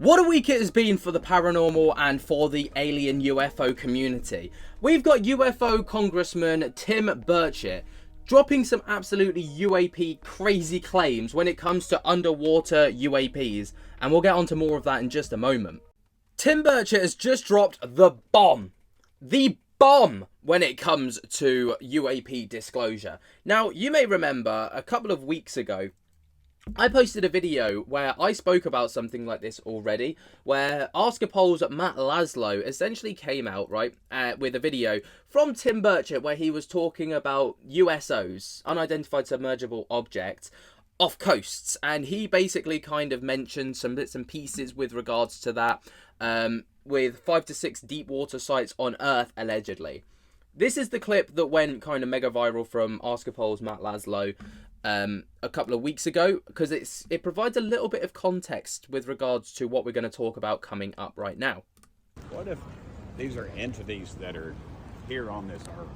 What a week it has been for the paranormal and for the alien UFO community. We've got UFO Congressman Tim Burchett dropping some absolutely UAP crazy claims when it comes to underwater UAPs, and we'll get onto more of that in just a moment. Tim Burchett has just dropped the bomb when it comes to UAP disclosure. Now, you may remember a couple of weeks ago, I posted a video where I spoke about something like this already, where Askapol's Matt Laszlo essentially came out, right, with a video from Tim Burchett where he was talking about USOs, unidentified submergible objects, off coasts, and he basically kind of mentioned some bits and pieces with regards to that, with 5 to 6 deep water sites on Earth, allegedly. This is the clip that went kind of mega viral from Askapol's Matt Laszlo a couple of weeks ago, because it provides a little bit of context with regards to what we're going to talk about coming up right now. What if these are entities that are here on this earth,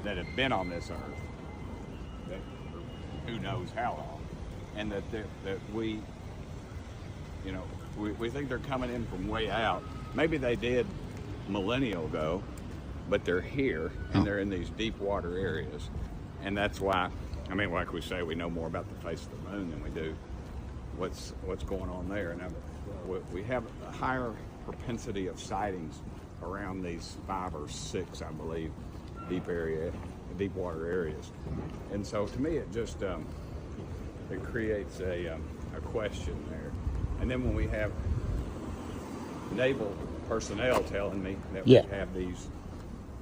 that have been on this earth, that who knows how long, and that we, you know, we think they're coming in from way out. Maybe they did millennia ago, but they're here and they're in these deep water areas, and that's why. I mean, like we say, we know more about the face of the moon than we do what's going on there. Now, we have a higher propensity of sightings around these 5 or 6, I believe, deep water areas. And so, to me, it just it creates a question there. And then when we have naval personnel telling me that we have these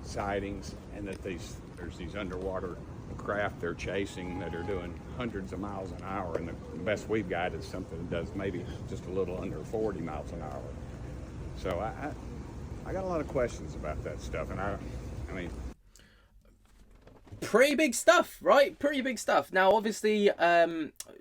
sightings and that there's these underwater craft they're chasing that are doing hundreds of miles an hour, and the best we've got is something that does maybe just a little under 40 miles an hour. So I got a lot of questions about that stuff, and I mean, pretty big stuff, right? Pretty big stuff. Now, obviously,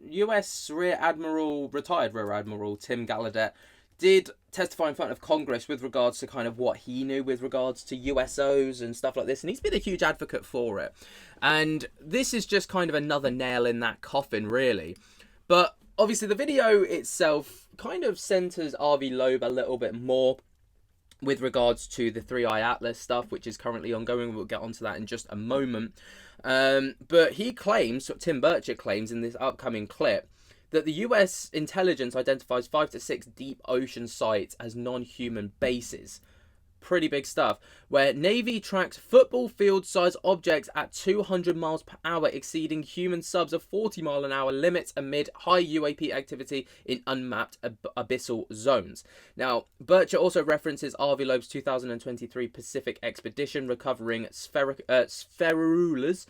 U.S. retired Rear Admiral Tim Gallaudet did testify in front of Congress with regards to kind of what he knew with regards to USOs and stuff like this, and he's been a huge advocate for it. And this is just kind of another nail in that coffin, really. But obviously the video itself kind of centers Avi Loeb a little bit more with regards to the 3-Eye Atlas stuff, which is currently ongoing. We'll get onto that in just a moment. But he claims, Tim Burchett claims in this upcoming clip, that the US intelligence identifies 5 to 6 deep ocean sites as non-human bases. Pretty big stuff. Where Navy tracks football field size objects at 200 miles per hour, exceeding human subs of 40 mile an hour limits amid high UAP activity in unmapped abyssal zones. Now, Burchett also references Avi Loeb's 2023 Pacific expedition recovering spherules,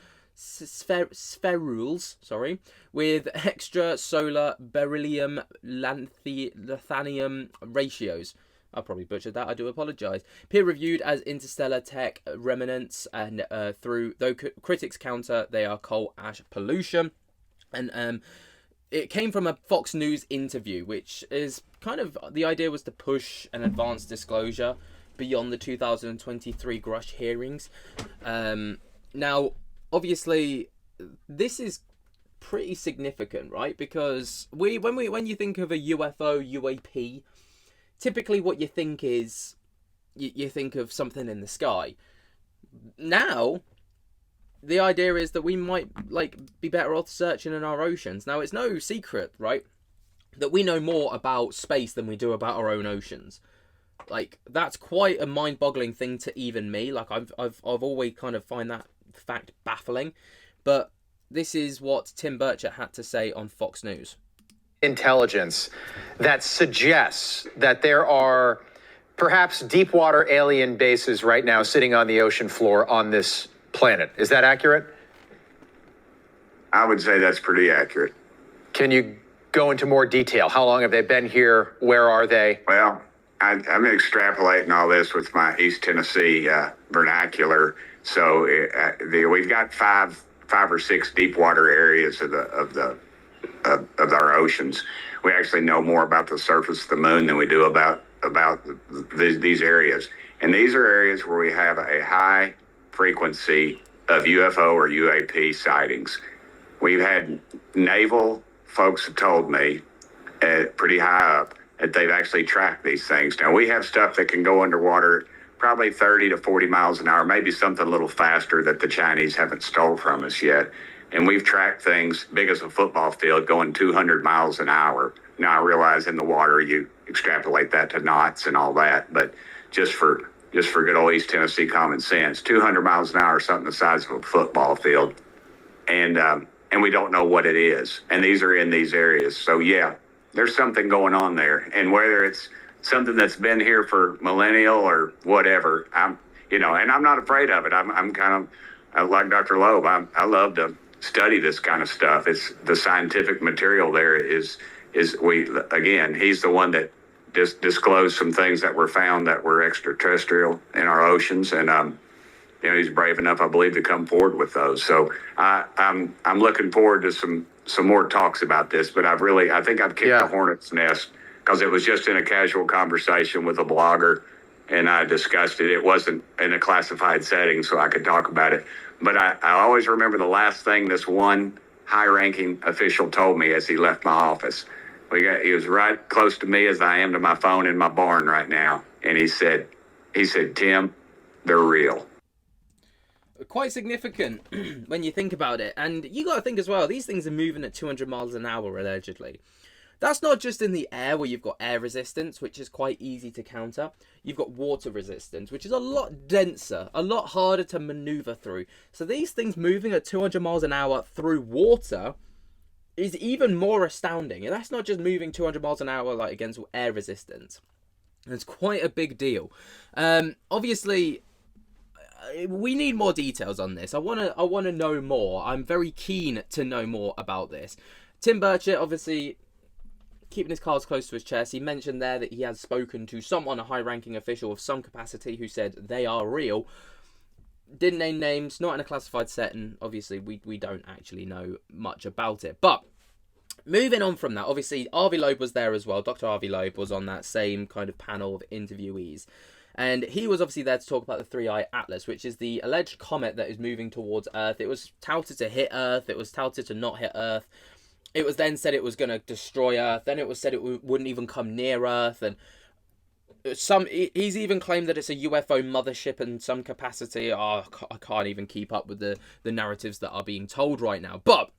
with extrasolar beryllium lanthanum ratios. I probably butchered that, I do apologise. Peer-reviewed as interstellar tech remnants, and though critics counter, they are coal ash pollution. And it came from a Fox News interview, which is kind of, the idea was to push an advanced disclosure beyond the 2023 Grush hearings. Now, obviously, this is pretty significant, right? Because when you think of a UFO, UAP, typically what you think is, you think of something in the sky. Now, the idea is that we might be better off searching in our oceans. Now, it's no secret, right, that we know more about space than we do about our own oceans. That's quite a mind-boggling thing to even me. I've always kind of find that fact baffling. But this is what Tim Burchett had to say on Fox News. Intelligence that suggests that there are perhaps deep water alien bases right now sitting on the ocean floor on this planet. Is that accurate? I would say that's pretty accurate. Can you go into more detail? How long have they been here? Where are they? Well, I'm extrapolating all this with my East Tennessee vernacular. So we've got five or six deep water areas of our oceans. We actually know more about the surface of the moon than we do about these areas. And these are areas where we have a high frequency of UFO or UAP sightings. We've had naval folks have told me, pretty high up, that they've actually tracked these things. Now, we have stuff that can go underwater probably 30 to 40 miles an hour, maybe something a little faster that the Chinese haven't stole from us yet. And we've tracked things big as a football field going 200 miles an hour. Now, I realize in the water you extrapolate that to knots and all that, but just for good old East Tennessee common sense, 200 miles an hour is something the size of a football field. And we don't know what it is. And these are in these areas. So, yeah, there's something going on there. And whether it's something that's been here for millennial or whatever, and I'm not afraid of it. I'm kind of like Dr. Loeb. I love to study this kind of stuff. It's the scientific material there he's the one that disclosed some things that were found that were extraterrestrial in our oceans. And, he's brave enough, I believe, to come forward with those. So I'm looking forward to some more talks about this, but I think I've kicked the hornet's nest because it was just in a casual conversation with a blogger and I discussed it. It wasn't in a classified setting, so I could talk about it. But I always remember the last thing this one high-ranking official told me as he left my office. He was right close to me as I am to my phone in my barn right now. And he said, Tim, they're real. Quite significant when you think about it. And you got to think as well, these things are moving at 200 miles an hour, allegedly. That's not just in the air where you've got air resistance, which is quite easy to counter. You've got water resistance, which is a lot denser, a lot harder to maneuver through. So these things moving at 200 miles an hour through water is even more astounding. And that's not just moving 200 miles an hour like against air resistance. It's quite a big deal. Obviously, we need more details on this. I want to know more. I'm very keen to know more about this. Tim Burchett, obviously, keeping his cards close to his chest. He mentioned there that he has spoken to someone, a high-ranking official of some capacity, who said they are real. Didn't name names, not in a classified setting. Obviously, we don't actually know much about it. But moving on from that, obviously, Avi Loeb was there as well. Dr. Avi Loeb was on that same kind of panel of interviewees. And he was obviously there to talk about the Three-Eye Atlas, which is the alleged comet that is moving towards Earth. It was touted to hit Earth. It was touted to not hit Earth. It was then said it was going to destroy Earth. Then it was said it wouldn't even come near Earth. And he's even claimed that it's a UFO mothership in some capacity. Oh, I can't even keep up with the narratives that are being told right now. But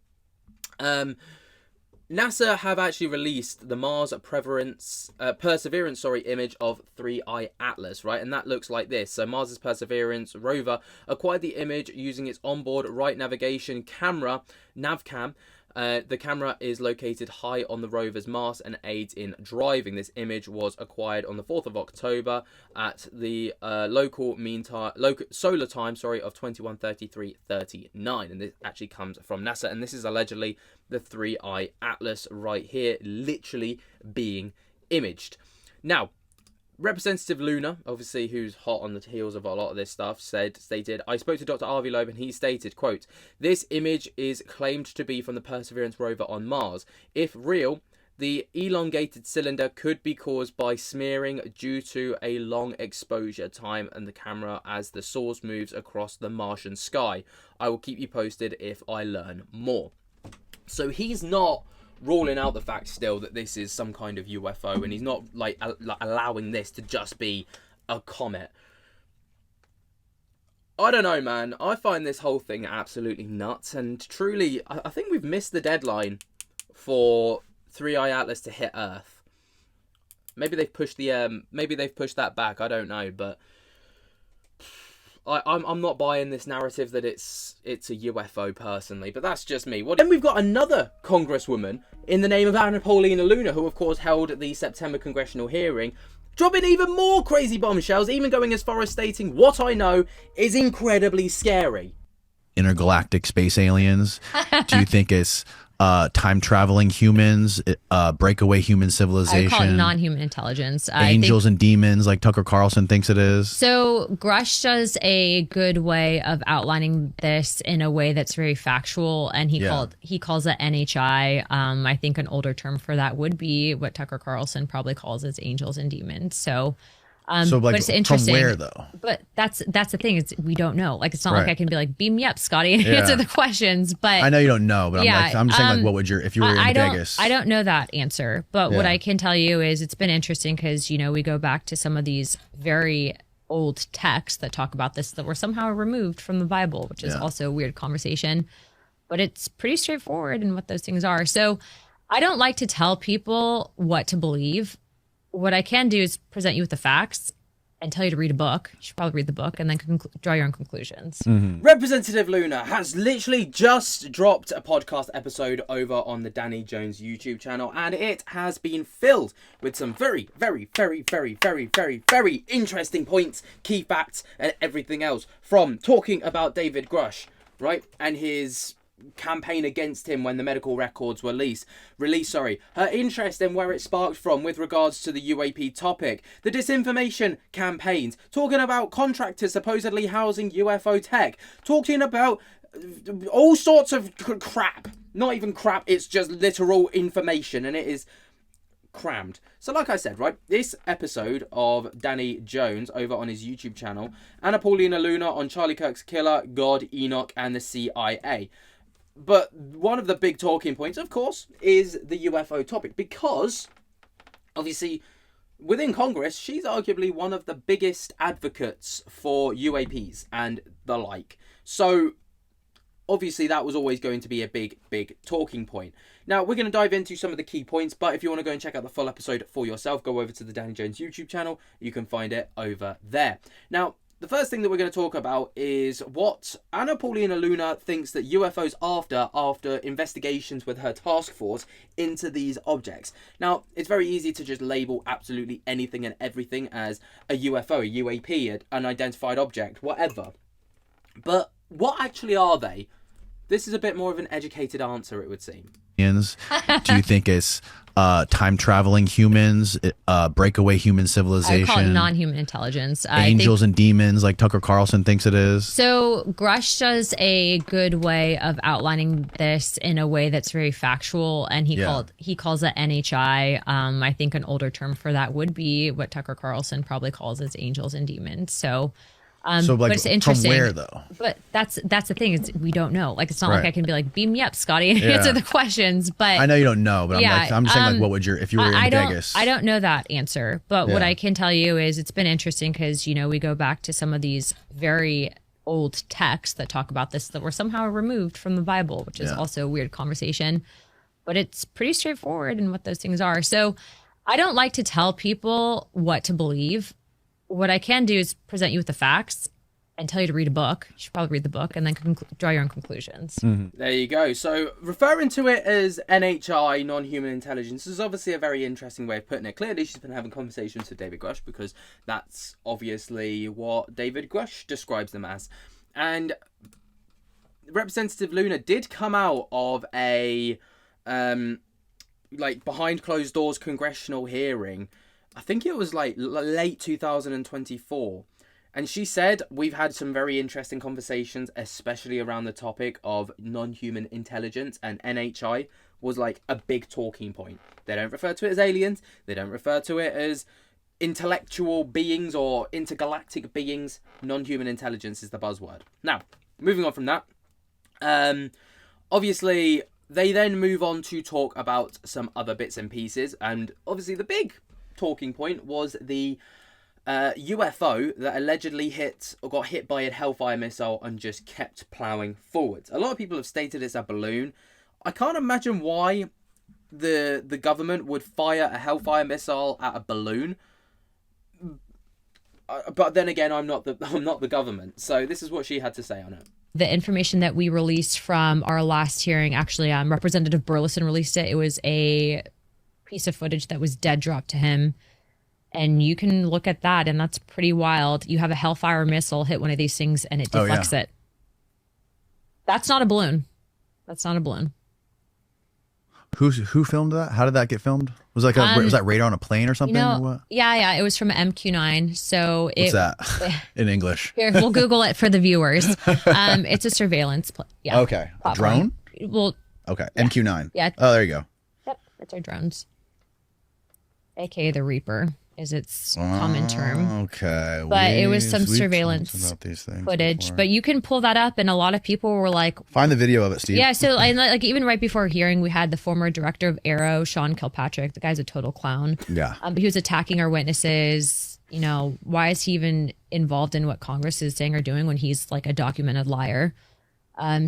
NASA have actually released the Mars Perseverance image of Three-Eye Atlas, right? And that looks like this. So Mars's Perseverance rover acquired the image using its onboard right navigation camera, NavCam. The camera is located high on the rover's mast and aids in driving. This image was acquired on the 4th of October at the local solar time, of 21:33:39, and this actually comes from NASA. And this is allegedly the Three-Eye Atlas right here, literally being imaged. Now, Representative Luna, obviously, who's hot on the heels of a lot of this stuff, stated, I spoke to Dr. Avi Loeb and he stated, quote, this image is claimed to be from the Perseverance rover on Mars. If real, the elongated cylinder could be caused by smearing due to a long exposure time and the camera as the source moves across the Martian sky. I will keep you posted if I learn more. So he's not ruling out the fact still that this is some kind of UFO, and he's not like allowing this to just be a comet. I don't know, man. I find this whole thing absolutely nuts, and truly, I think we've missed the deadline for Three-Eye Atlas to hit Earth. Maybe they've pushed that back. I don't know, but I'm not buying this narrative that it's a UFO personally, but that's just me. Then we've got another Congresswoman in the name of Anna Paulina Luna, who of course held the September congressional hearing, dropping even more crazy bombshells, even going as far as stating what I know is incredibly scary. Intergalactic space aliens? Do you think it's time-traveling humans, breakaway human civilization? I call it non-human intelligence. Angels and demons, like Tucker Carlson thinks it is. So Grush does a good way of outlining this in a way that's very factual, and he calls it NHI. I think an older term for that would be what Tucker Carlson probably calls as angels and demons. So So like but it's interesting. from where though? But that's the thing, is we don't know. Like, it's not like Right. I can be like, beam me up, Scotty, and Yeah. answer the questions. But I know you don't know, but Yeah, I'm just saying, like, what would if you were in Vegas? I don't know that answer, but what Yeah. I can tell you is it's been interesting because, we go back to some of these very old texts that talk about this that were somehow removed from the Bible, which is Yeah. also a weird conversation, but it's pretty straightforward in what those things are. So I don't like to tell people what to believe. What I can do is present you with the facts and tell you to read a book. You should probably read the book and then draw your own conclusions. Representative Luna has literally just dropped a podcast episode over on the Danny Jones YouTube channel, and it has been filled with some very, very, very, very, very, very, very interesting points, key facts, and everything else, from talking about David Grush, right, and his campaign against him when the medical records were released, her interest in where it sparked from with regards to the UAP topic, the disinformation campaigns, talking about contractors supposedly housing UFO tech, talking about all sorts of crap. Not even crap, it's just literal information, and it is crammed. So like I said, right, this episode of Danny Jones over on his YouTube channel, Anna Paulina Luna on Charlie Kirk's killer, God, Enoch, and the CIA. But one of the big talking points, of course, is the UFO topic, because obviously within Congress, she's arguably one of the biggest advocates for UAPs and the like. So obviously that was always going to be a big talking point. Now, we're going to dive into some of the key points, but if you want to go and check out the full episode for yourself, go over to the Danny Jones YouTube channel. You can find it over there. Now, the first thing that we're going to talk about is what Anna Paulina Luna thinks that UFOs after investigations with her task force into these objects. Now, it's very easy to just label absolutely anything and everything as a UFO, a UAP, an unidentified object, whatever. But what actually are they? This is a bit more of an educated answer, it would seem. Do you think it's time traveling humans, breakaway human civilization? I call it non-human intelligence. Angels and demons, like Tucker Carlson thinks it is. So Grush does a good way of outlining this in a way that's very factual, and he calls it NHI. I think an older term for that would be what Tucker Carlson probably calls as angels and demons. So like, but it's interesting. from where though? But that's the thing, is we don't know. Like, it's not Right. like I can be like, beam me up, Scotty, and Yeah. answer the questions. But I know you don't know, but I'm just saying, like, what would if you were in Vegas? I don't know that answer, but what Yeah. I can tell you is it's been interesting because, we go back to some of these very old texts that talk about this that were somehow removed from the Bible, which is also a weird conversation, but it's pretty straightforward in what those things are. So I don't like to tell people what to believe. What I can do is present you with the facts and tell you to read a book. You should probably read the book and then draw your own conclusions. There you go. So referring to it as NHI, non-human intelligence, is obviously a very interesting way of putting it. Clearly, she's been having conversations with David Grush because that's obviously what David Grush describes them as. And Representative Luna did come out of a behind closed doors congressional hearing. I think it was like late 2024. And she said, we've had some very interesting conversations, especially around the topic of non-human intelligence, and NHI was like a big talking point. They don't refer to it as aliens. They don't refer to it as intellectual beings or intergalactic beings. Non-human intelligence is the buzzword. Now, moving on from that, obviously, they then move on to talk about some other bits and pieces. And obviously the big talking point was the UFO that allegedly got hit by a Hellfire missile and just kept ploughing forwards. A lot of people have stated it's a balloon. I can't imagine why the government would fire a Hellfire missile at a balloon. But then again, I'm not the government. So this is what she had to say on it. The information that we released from our last hearing, actually, Representative Burleson released it. It was a piece of footage that was dead dropped to him. And you can look at that, and that's pretty wild. You have a Hellfire missile hit one of these things, and it deflects it. That's not a balloon. That's not a balloon. Who filmed that? How did that get filmed? Was that radar on a plane or something? Or what? Yeah. It was from MQ9. So What's that in English? Here, we'll Google it for the viewers. It's a surveillance. Okay. A drone? Well. Okay. Yeah. MQ9. Yeah. Oh, there you go. Yep. That's our drones. AKA the Reaper. is its common term. Okay. But it was some We've surveillance talked about these things footage. before. But you can pull that up, and a lot of people were like, Find the video of it, Steve. yeah, so and like even right before hearing, we had the former director of Arrow, Sean Kilpatrick. The guy's a total clown. Yeah. But he was attacking our witnesses. You know, why is he even involved in what Congress is saying or doing when he's like a documented liar?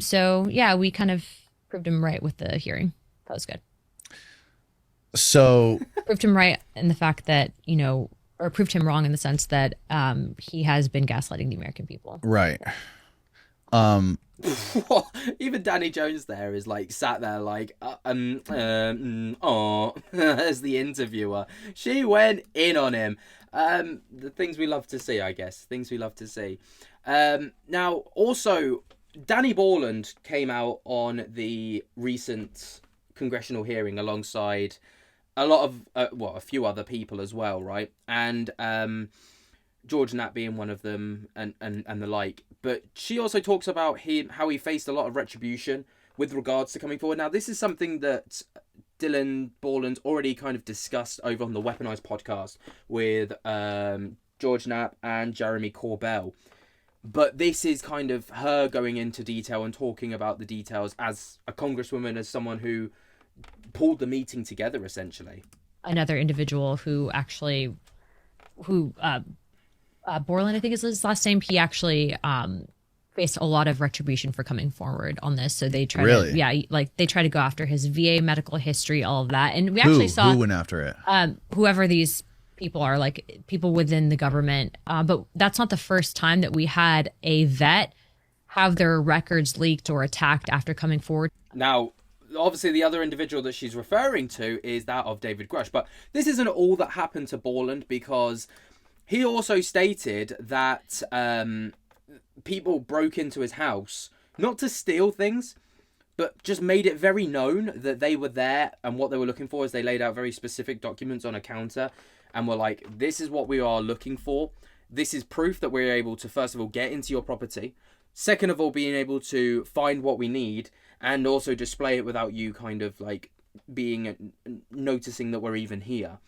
So yeah, we kind of proved him right with the hearing. That was good. So Proved him right in the fact that, you know, or proved him wrong in the sense that he has been gaslighting the American people. right. Even Danny Jones there is like sat there like as the interviewer. She went in on him. The things we love to see, I guess. Things we love to see. Now, also, Danny Borland came out on the recent congressional hearing alongside a lot of, a few other people as well, right? And George Knapp being one of them and the like. But she also talks about how he faced a lot of retribution with regards to coming forward. Now, this is something that Dylan Borland already kind of discussed over on the Weaponized podcast with George Knapp and Jeremy Corbell. But this is kind of her going into detail and talking about the details as a congresswoman, as someone who pulled the meeting together, essentially. Another individual who Borland, I think is his last name. He actually faced a lot of retribution for coming forward on this. So they try Really? they try to go after his VA medical history, all of that. And we actually saw who went after it? whoever these people are, like people within the government. But that's not the first time that we had a vet have their records leaked or attacked after coming forward. Now, obviously, the other individual that she's referring to is that of David Grush. But this isn't all that happened to Borland, because he also stated that people broke into his house, not to steal things, but just made it very known that they were there, and what they were looking for is they laid out very specific documents on a counter and were like, this is what we are looking for. This is proof that we're able to, first of all, get into your property. Second of all, being able to find what we need and also display it without you kind of like noticing that we're even here.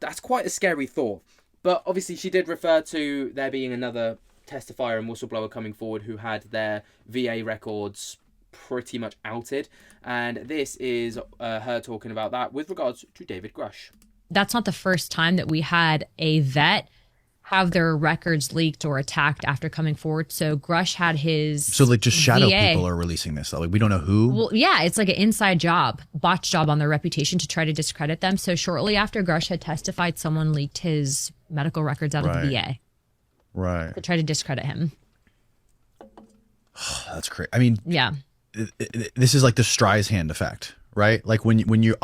That's quite a scary thought. But obviously she did refer to there being another testifier and whistleblower coming forward who had their VA records pretty much outed. And this is her talking about that with regards to David Grush. That's not the first time that we had a vet have their records leaked or attacked after coming forward. So Grush had his So like just shadow VA. people are releasing this. Like we don't know who. Well, yeah, it's like an inside job, botch job on their reputation to try to discredit them. So shortly after Grush had testified, someone leaked his medical records out of the VA Right. to try to discredit him. That's crazy. I mean, Yeah. this is like the Streisand effect, right? Like when you're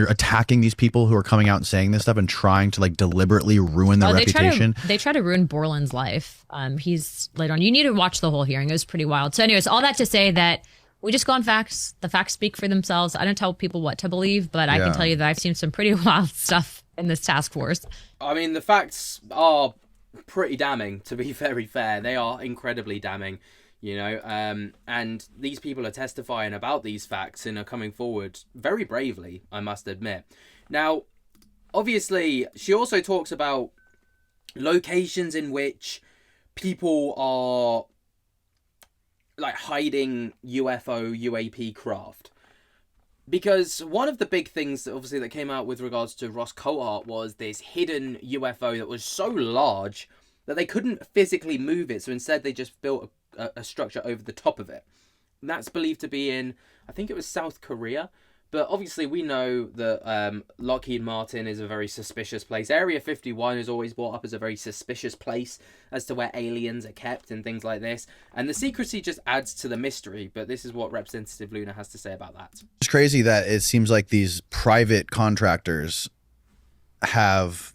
attacking these people who are coming out and saying this stuff and trying to like deliberately ruin their reputation. They try to ruin Borland's life. He's laid on. You need to watch the whole hearing. It was pretty wild. So anyways, all that to say that we just go on facts. The facts speak for themselves. I don't tell people what to believe, but I can tell you that I've seen some pretty wild stuff in this task force. I mean, the facts are pretty damning, to be very fair. They are incredibly damning, you know, and these people are testifying about these facts and are coming forward very bravely, I must admit. Now, obviously, she also talks about locations in which people are like hiding UAP craft. Because one of the big things that obviously that came out with regards to Ross Cohart was this hidden UFO that was so large that they couldn't physically move it. So instead they just built a structure over the top of it. And that's believed to be in, I think it was South Korea. But obviously we know that Lockheed Martin is a very suspicious place. Area 51 is always brought up as a very suspicious place as to where aliens are kept and things like this. And the secrecy just adds to the mystery. But this is what Representative Luna has to say about that. It's crazy that it seems like these private contractors have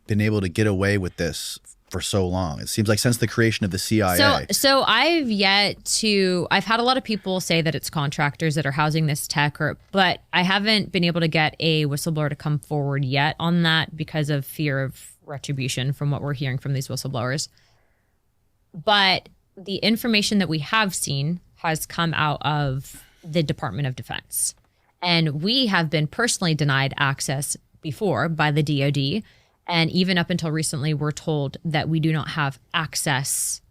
been able to get away with this for so long. It seems like since the creation of the CIA. So I've had a lot of people say that it's contractors that are housing this tech, but I haven't been able to get a whistleblower to come forward yet on that because of fear of retribution from what we're hearing from these whistleblowers. But the information that we have seen has come out of the Department of Defense. And we have been personally denied access before by the DoD. And even up until recently, we're told that we do not have access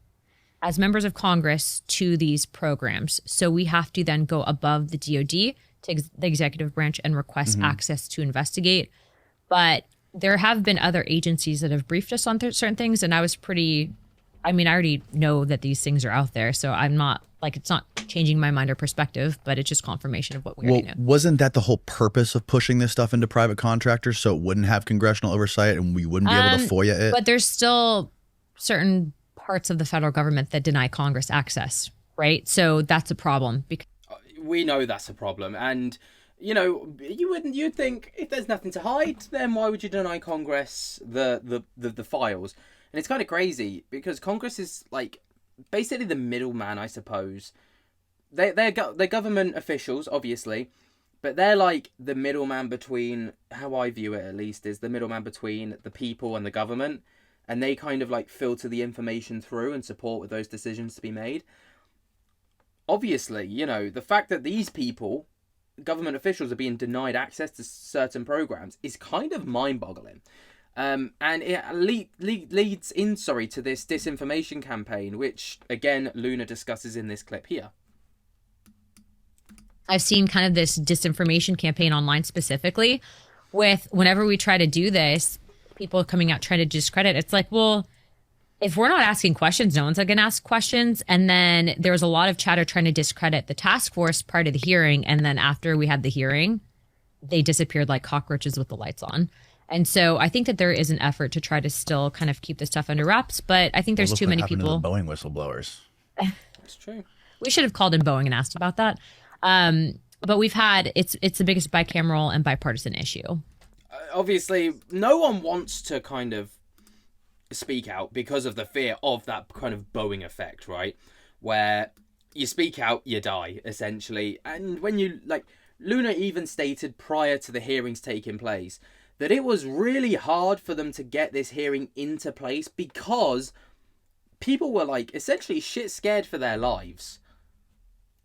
as members of Congress to these programs. So we have to then go above the DOD to the executive branch and request access to investigate. But there have been other agencies that have briefed us on certain things. And I already know that these things are out there. So I'm not it's not changing my mind or perspective, but it's just confirmation of what we already know. Wasn't that the whole purpose of pushing this stuff into private contractors so it wouldn't have congressional oversight and we wouldn't be able to FOIA it? But there's still certain parts of the federal government that deny Congress access, right? So that's a problem. Because we know that's a problem. And, you'd think if there's nothing to hide, then why would you deny Congress the files? And it's kind of crazy because Congress is basically the middleman, I suppose. They're government officials, obviously, but they're the middleman between, how I view it at least, is the middleman between the people and the government. And they kind of filter the information through and support with those decisions to be made. Obviously, the fact that these people, government officials, are being denied access to certain programs is kind of mind-boggling. And it leads in to this disinformation campaign, which, again, Luna discusses in this clip here. I've seen kind of this disinformation campaign online specifically with whenever we try to do this, people coming out trying to discredit. It's well, if we're not asking questions, no one's going to ask questions. And then there was a lot of chatter trying to discredit the task force prior to the hearing. And then after we had the hearing, they disappeared like cockroaches with the lights on. And so I think that there is an effort to try to still kind of keep this stuff under wraps. But I think there's too many people. To the Boeing whistleblowers. That's true. We should have called in Boeing and asked about that. But we've had, it's the biggest bicameral and bipartisan issue. Obviously, no one wants to kind of speak out because of the fear of that kind of Boeing effect, right? Where you speak out, you die, essentially. And when you, Luna even stated prior to the hearings taking place that it was really hard for them to get this hearing into place because people were, essentially shit scared for their lives.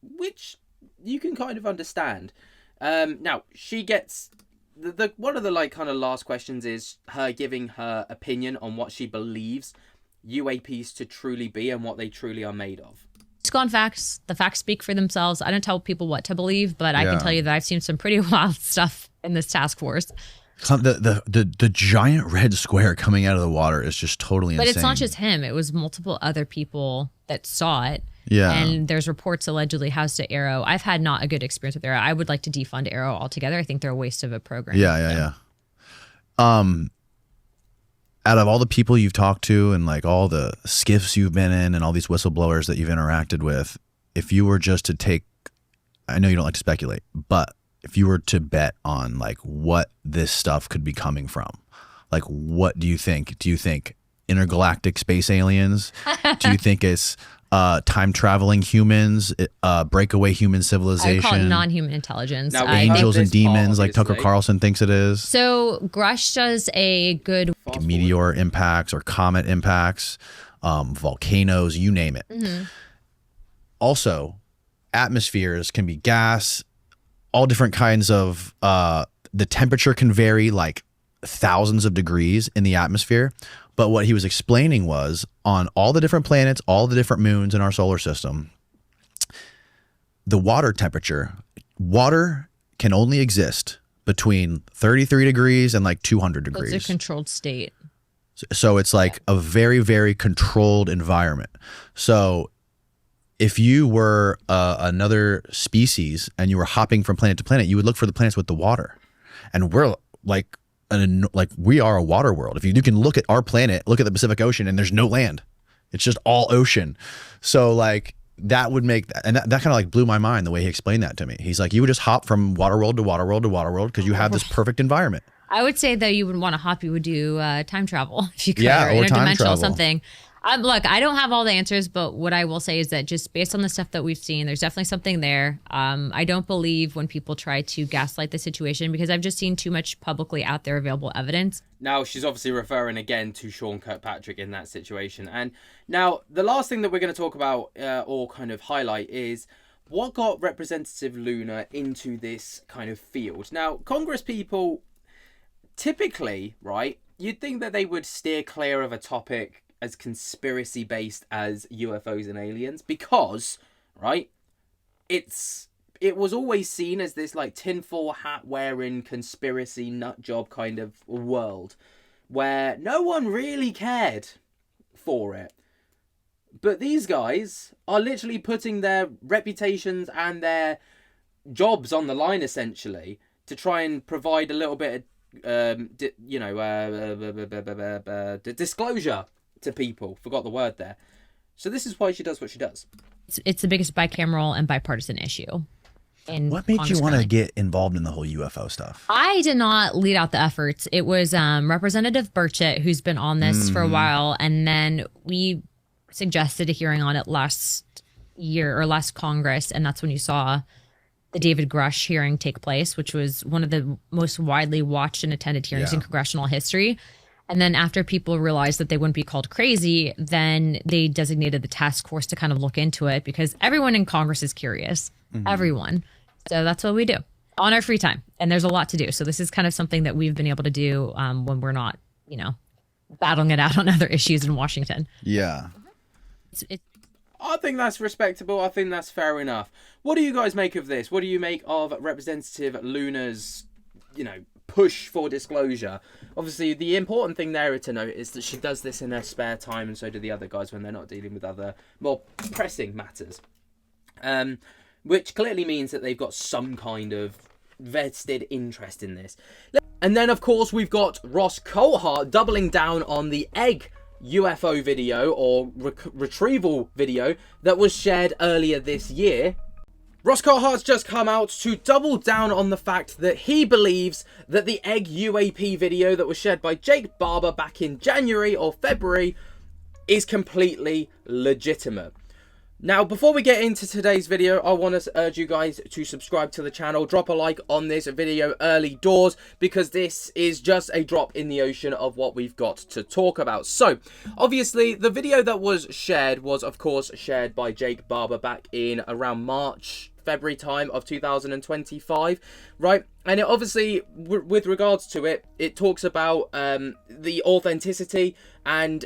Which you can kind of understand. Now, she gets... The one of the kind of last questions is her giving her opinion on what she believes UAPs to truly be and what they truly are made of. Just go on facts. The facts speak for themselves. I don't tell people what to believe, but I can tell you that I've seen some pretty wild stuff in this task force. The giant red square coming out of the water is just totally insane. But it's not just him. It was multiple other people that saw it. Yeah. And there's reports allegedly housed at Arrow. I've had not a good experience with Arrow. I would like to defund Arrow altogether. I think they're a waste of a program. Yeah. Out of all the people you've talked to and all the skiffs you've been in and all these whistleblowers that you've interacted with, if you were just to take, I know you don't like to speculate, but if you were to bet on what this stuff could be coming from, what do you think? Do you think intergalactic space aliens? Do you think it's time traveling humans, breakaway human civilization? I call it non-human intelligence. Now, angels and demons, like Tucker Carlson thinks it is. So Grush does a good meteor impacts or comet impacts, volcanoes, you name it. Mm-hmm. Also, atmospheres can be gas, all different kinds of. The temperature can vary thousands of degrees in the atmosphere. But what he was explaining was on all the different planets, all the different moons in our solar system, the water temperature, water can only exist between 33 degrees and 200 degrees. It's a controlled state. So it's a very, very controlled environment. So if you were another species and you were hopping from planet to planet, you would look for the planets with the water. And we're we are a water world. If you can look at our planet, look at the Pacific Ocean, and there's no land. It's just all ocean. So that would make that, and that kind of blew my mind the way he explained that to me. He's you would just hop from water world to water world to water world because you have this perfect environment. I would say though you wouldn't want to hop. You would do time travel if you could, or interdimensional travel. Something. Look, I don't have all the answers, but what I will say is that just based on the stuff that we've seen, there's definitely something there. I don't believe when people try to gaslight the situation because I've just seen too much publicly out there available evidence. Now, she's obviously referring again to Sean Kirkpatrick in that situation. And now, the last thing that we're going to talk about or kind of highlight is what got Representative Luna into this kind of field. Now, Congress people typically, right, you'd think that they would steer clear of a topic as conspiracy based as UFOs and aliens, because, right, it was always seen as this like tinfoil hat wearing conspiracy nut job kind of world where no one really cared for it. But these guys are literally putting their reputations and their jobs on the line, essentially, to try and provide a little bit of, disclosure to people. Forgot the word there. So this is why she does what she does. It's the biggest bicameral and bipartisan issue. What made you want to get involved in the whole UFO stuff? I did not lead out the efforts. It was Representative Burchett, who's been on this for a while, and then we suggested a hearing on it last year or last Congress, and that's when you saw the David Grush hearing take place, which was one of the most widely watched and attended hearings in congressional history. And then after people realized that they wouldn't be called crazy, then they designated the task force to kind of look into it, because everyone in Congress is curious. Everyone. So that's what we do on our free time. And there's a lot to do. So this is kind of something that we've been able to do when we're not, battling it out on other issues in Washington. Yeah. I think that's respectable. I think that's fair enough. What do you guys make of this? What do you make of Representative Luna's, push for disclosure? Obviously, the important thing there to note is that she does this in her spare time, and so do the other guys when they're not dealing with other more pressing matters. Which clearly means that they've got some kind of vested interest in this. And then, of course, we've got Ross Coulthart doubling down on the egg UFO video or retrieval video that was shared earlier this year. Ross Coulthart's just come out to double down on the fact that he believes that the egg UAP video that was shared by Jake Barber back in January or February is completely legitimate. Now, before we get into today's video, I want to urge you guys to subscribe to the channel, drop a like on this video early doors, because this is just a drop in the ocean of what we've got to talk about. So, obviously, the video that was shared was, of course, shared by Jake Barber back in around February time of 2025, right? And it obviously, with regards to it, it talks about the authenticity and,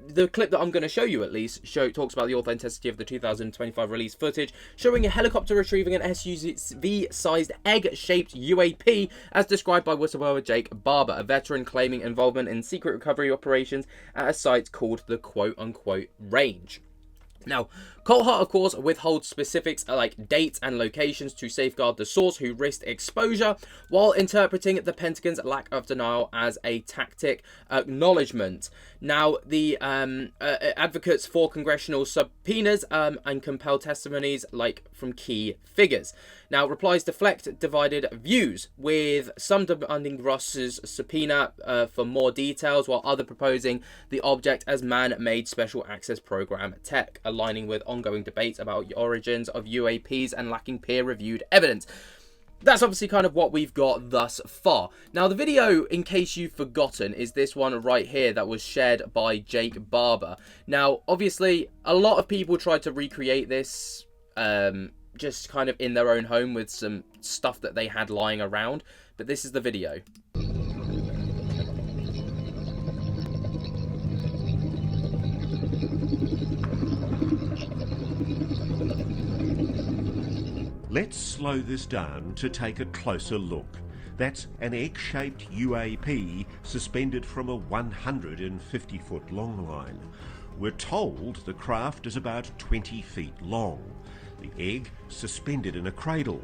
the clip that I'm going to show you at least talks about the authenticity of the 2025 release footage, showing a helicopter retrieving an SUV-sized egg-shaped UAP, as described by whistleblower Jake Barber, a veteran claiming involvement in secret recovery operations at a site called the quote-unquote range. Now, Coulthart, of course, withholds specifics like dates and locations to safeguard the source who risked exposure, while interpreting the Pentagon's lack of denial as a tactic acknowledgement. Now, the advocates for congressional subpoenas and compel testimonies from key figures. Now, replies deflect divided views, with some demanding Ross's subpoena for more details, while others proposing the object as man-made special access program tech, aligning with ongoing debates about the origins of UAPs and lacking peer-reviewed evidence. That's obviously kind of what we've got thus far. Now, the video, in case you've forgotten, is this one right here that was shared by Jake Barber. Now, obviously, a lot of people tried to recreate this just kind of in their own home with some stuff that they had lying around, but this is the video. Let's slow this down to take a closer look. That's an egg-shaped UAP suspended from a 150-foot long line. We're told the craft is about 20 feet long. The egg suspended in a cradle.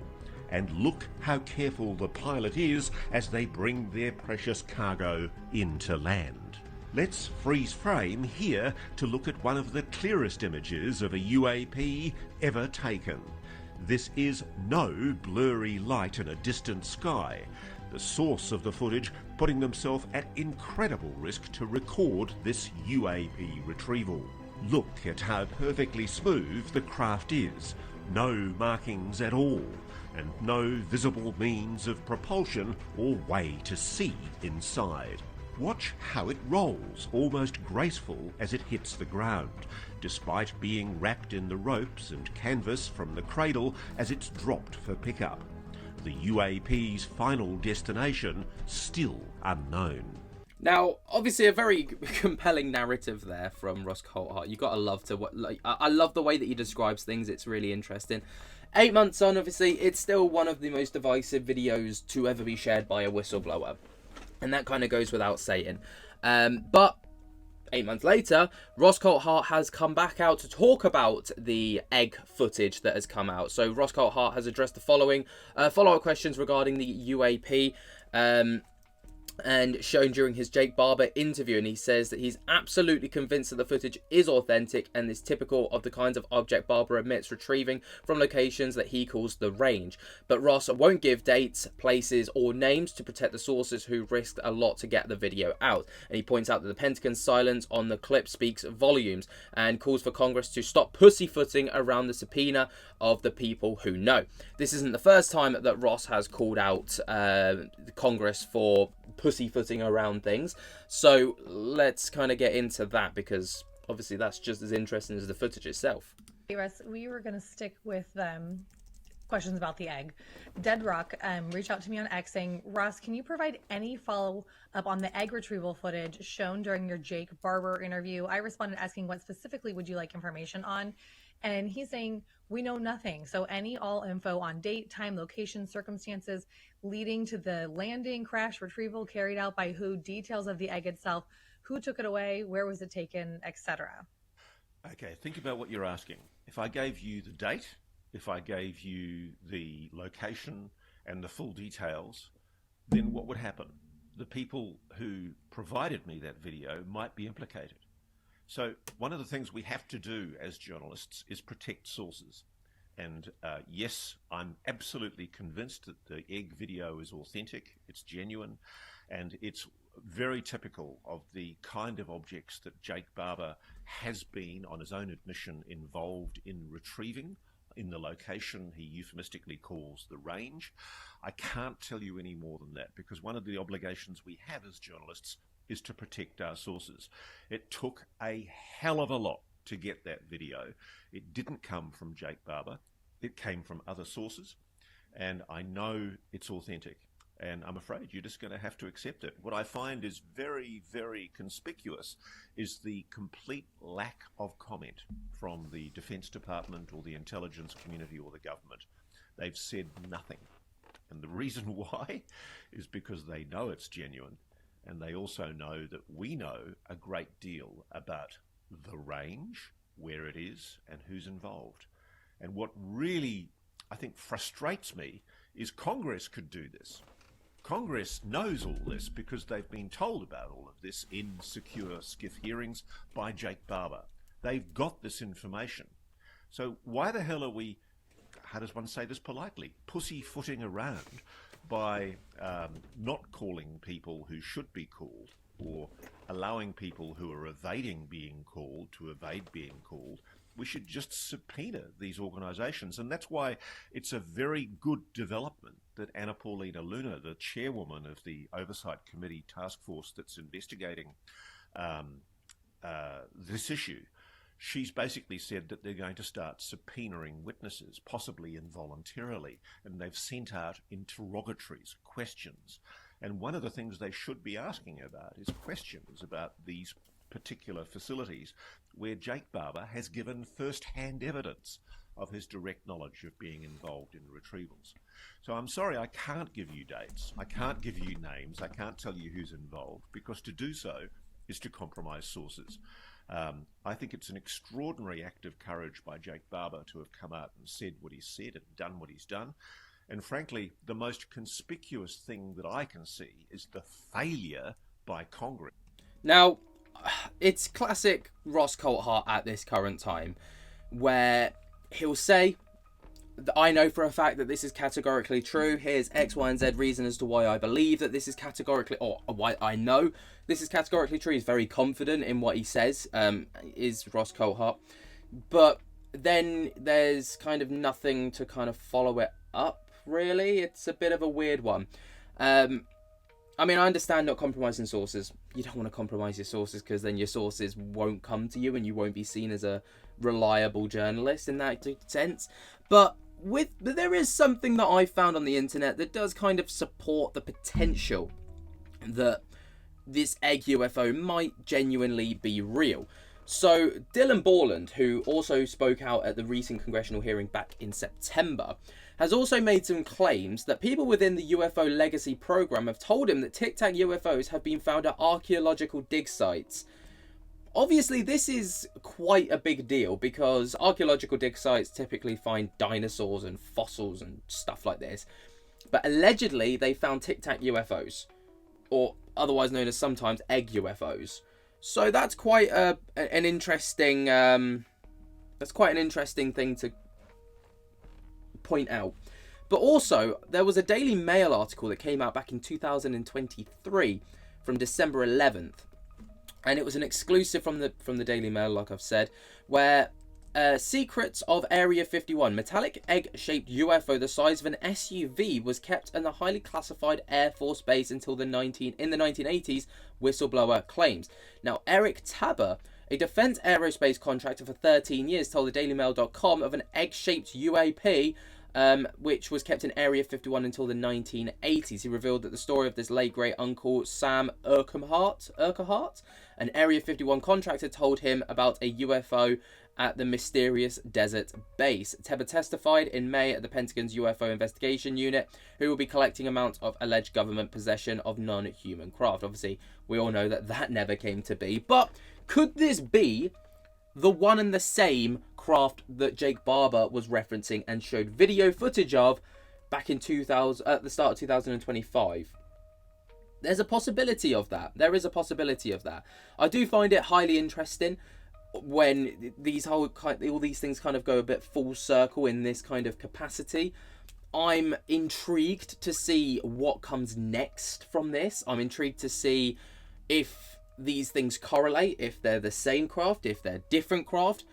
And look how careful the pilot is as they bring their precious cargo into land. Let's freeze frame here to look at one of the clearest images of a UAP ever taken. This is no blurry light in a distant sky. The source of the footage putting themselves at incredible risk to record this UAP retrieval. Look at how perfectly smooth the craft is. No markings at all, and no visible means of propulsion or way to see inside. Watch how it rolls, almost graceful as it hits the ground, despite being wrapped in the ropes and canvas from the cradle as it's dropped for pickup. The UAP's final destination still unknown. Now, obviously, a very compelling narrative there from Ross Coulthart. You gotta love to I love the way that he describes things. It's really interesting. 8 months on, obviously, it's still one of the most divisive videos to ever be shared by a whistleblower, and that kind of goes without saying. But 8 months later, Ross Coulthart has come back out to talk about the egg footage that has come out. So Ross Coulthart has addressed the following follow-up questions regarding the UAP. And shown during his Jake Barber interview, and he says that he's absolutely convinced that the footage is authentic and is typical of the kinds of object Barber admits retrieving from locations that he calls the range. But Ross won't give dates, places, or names to protect the sources who risked a lot to get the video out. And he points out that the Pentagon's silence on the clip speaks volumes and calls for Congress to stop pussyfooting around the subpoena of the people who know. This isn't the first time that Ross has called out Congress for pussyfooting around things. So let's kind of get into that, because obviously that's just as interesting as the footage itself. Hey Russ, we were going to stick with questions about the egg. Deadrock reached out to me on X saying, Ross, can you provide any follow-up on the egg retrieval footage shown during your Jake Barber interview? I responded asking what specifically would you like information on? And he's saying, we know nothing. So any all info on date, time, location, circumstances leading to the landing, crash, retrieval, carried out by who, details of the egg itself, who took it away, where was it taken, etc. Okay, think about what you're asking. If I gave you the date, if I gave you the location and the full details, then what would happen? The people who provided me that video might be implicated. So one of the things we have to do as journalists is protect sources. And yes, I'm absolutely convinced that the egg video is authentic, it's genuine, and it's very typical of the kind of objects that Jake Barber has been, on his own admission, involved in retrieving in the location he euphemistically calls the range. I can't tell you any more than that, because one of the obligations we have as journalists is to protect our sources. It took a hell of a lot to get that video. It didn't come from Jake Barber. It came from other sources, and I know it's authentic, and I'm afraid you're just going to have to accept it. What I find is very, very conspicuous is the complete lack of comment from the Defense Department or the intelligence community or the government. They've said nothing. And the reason why is because they know it's genuine, and they also know that we know a great deal about the range, where it is, and who's involved. And what really, I think, frustrates me is Congress could do this. Congress knows all this because they've been told about all of this in secure SCIF hearings by Jake Barber. They've got this information. So why the hell are we, how does one say this politely, pussyfooting around by not calling people who should be called, or allowing people who are evading being called to evade being called? We should just subpoena these organisations. And that's why it's a very good development that Anna Paulina Luna, the chairwoman of the Oversight Committee task force that's investigating this issue, she's basically said that they're going to start subpoenaing witnesses, possibly involuntarily, and they've sent out interrogatories, questions. And one of the things they should be asking about is questions about these particular facilities where Jake Barber has given first-hand evidence of his direct knowledge of being involved in retrievals. So I'm sorry, I can't give you dates, I can't give you names, I can't tell you who's involved, because to do so is to compromise sources. I think it's an extraordinary act of courage by Jake Barber to have come out and said what he said and done what he's done. And frankly, the most conspicuous thing that I can see is the failure by Congress. Now, it's classic Ross Coulthart at this current time, where he'll say, I know for a fact that this is categorically true. Here's X, Y, and Z reason as to why I believe that this is categorically, or why I know this is categorically true. He's very confident in what he says, is Ross Coulthart. But then there's kind of nothing to kind of follow it up, really. It's a bit of a weird one. I mean, I understand not compromising sources. You don't want to compromise your sources because then your sources won't come to you and you won't be seen as a reliable journalist in that sense. But there is something that I found on the internet that does kind of support the potential that this egg UFO might genuinely be real. So Dylan Borland, who also spoke out at the recent congressional hearing back in September, has also made some claims that people within the UFO Legacy program have told him that Tic Tac UFOs have been found at archaeological dig sites. Obviously, this is quite a big deal because archaeological dig sites typically find dinosaurs and fossils and stuff like this. But allegedly, they found Tic Tac UFOs, or otherwise known as sometimes egg UFOs. So that's quite an interesting. That's quite an interesting thing to point out. But also, there was a Daily Mail article that came out back in 2023 from December 11th. And it was an exclusive from the Daily Mail, like I've said, where secrets of Area 51, metallic egg-shaped UFO the size of an SUV, was kept in a highly classified Air Force base until in the 1980s, whistleblower claims. Now, Eric Tabor, a defense aerospace contractor for 13 years, told the DailyMail.com of an egg-shaped UAP which was kept in Area 51 until the 1980s. He revealed that the story of this late great uncle, Sam Urquhart, an Area 51 contractor, told him about a UFO at the mysterious desert base. Tabor testified in May at the Pentagon's UFO investigation unit, who will be collecting amounts of alleged government possession of non-human craft. Obviously, we all know that that never came to be, but could this be the one and the same craft that Jake Barber was referencing and showed video footage of back in 2000, at the start of 2025? There's a possibility of that. There is a possibility of that. I do find it highly interesting when all these things kind of go a bit full circle in this kind of capacity. I'm intrigued to see what comes next from this. I'm intrigued to see if these things correlate, if they're the same craft, if they're different craft.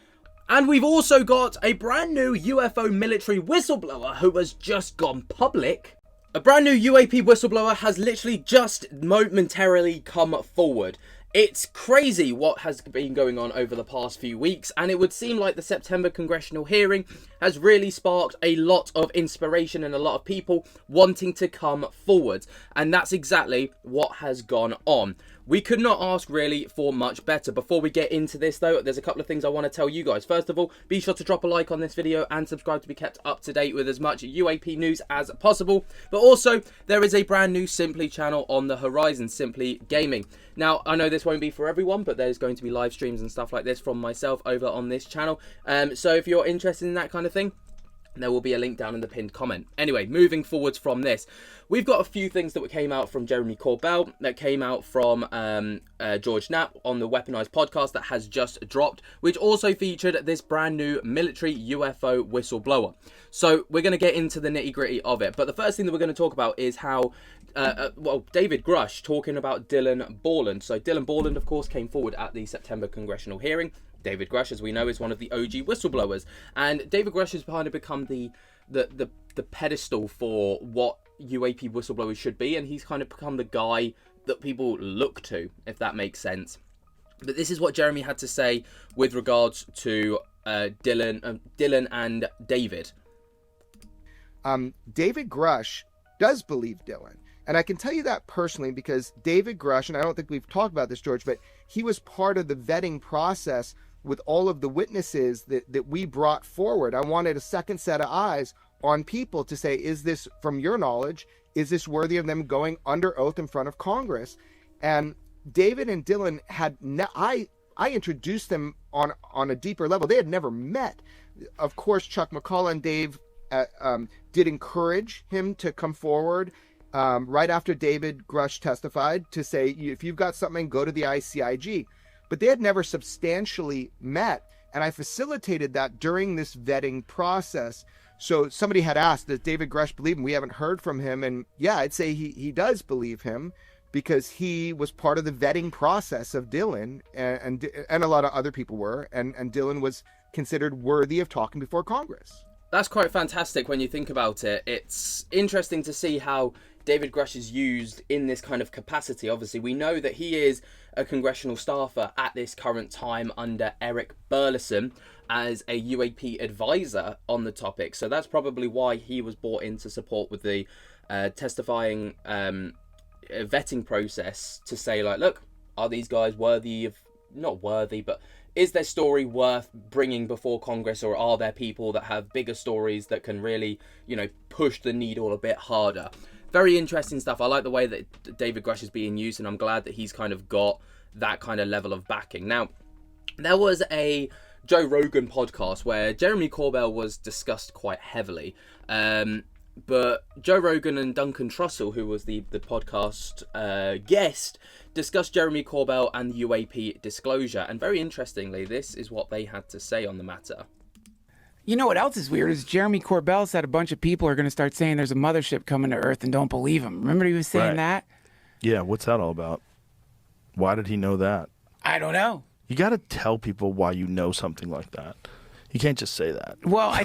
And we've also got a brand new UFO military whistleblower who has just gone public. A brand new UAP whistleblower has literally just momentarily come forward. It's crazy what has been going on over the past few weeks, and it would seem like the September congressional hearing has really sparked a lot of inspiration and a lot of people wanting to come forward. And that's exactly what has gone on. We could not ask really for much better. Before we get into this though, there's a couple of things I want to tell you guys. First of all, be sure to drop a like on this video and subscribe to be kept up to date with as much UAP news as possible. But also, there is a brand new Simply channel on the horizon, Simply Gaming. Now, I know this won't be for everyone, but there's going to be live streams and stuff like this from myself over on this channel. So if you're interested in that kind of thing, there will be a link down in the pinned comment. Anyway, moving forwards from this, we've got a few things that came out from Jeremy Corbell, that came out from George Knapp on the Weaponized podcast that has just dropped, which also featured this brand new military UFO whistleblower. So we're going to get into the nitty gritty of it. But the first thing that we're going to talk about is how, David Grush talking about Dylan Borland. So Dylan Borland, of course, came forward at the September congressional hearing. David Grush, as we know, is one of the OG whistleblowers, and David Grush has kind of become the pedestal for what UAP whistleblowers should be, and he's kind of become the guy that people look to, if that makes sense. But this is what Jeremy had to say with regards to Dylan and David. David Grush does believe Dylan. And I can tell you that personally because David Grush, and I don't think we've talked about this, George, but he was part of the vetting process with all of the witnesses that we brought forward. I wanted a second set of eyes on people to say, is this, from your knowledge, is this worthy of them going under oath in front of Congress? And David and Dylan had, I introduced them on a deeper level. They had never met. Of course, Chuck McCullough and Dave did encourage him to come forward right after David Grush testified to say, if you've got something, go to the ICIG. But they had never substantially met, and I facilitated that during this vetting process. So somebody had asked, does David Grush believe him? We haven't heard from him, and yeah, I'd say he does believe him because he was part of the vetting process of Dylan, and a lot of other people were, and Dylan was considered worthy of talking before Congress. That's quite fantastic when you think about it. It's interesting to see how David Grush is used in this kind of capacity. Obviously, we know that he is a congressional staffer at this current time under Eric Burleson as a UAP advisor on the topic. So that's probably why he was brought in to support with the testifying vetting process to say, like, look, are these guys worthy of, not worthy, but is their story worth bringing before Congress, or are there people that have bigger stories that can really, push the needle a bit harder? Very interesting stuff. I like the way that David Grush is being used, and I'm glad that he's kind of got that kind of level of backing. Now, there was a Joe Rogan podcast where Jeremy Corbell was discussed quite heavily. But Joe Rogan and Duncan Trussell, who was the podcast guest, discussed Jeremy Corbell and the UAP disclosure. And very interestingly, this is what they had to say on the matter. You know what else is weird is Jeremy Corbell said a bunch of people are going to start saying there's a mothership coming to Earth and don't believe him. Remember he was saying that? Yeah, what's that all about? Why did he know that? I don't know. You got to tell people why you know something like that. You can't just say that. Well,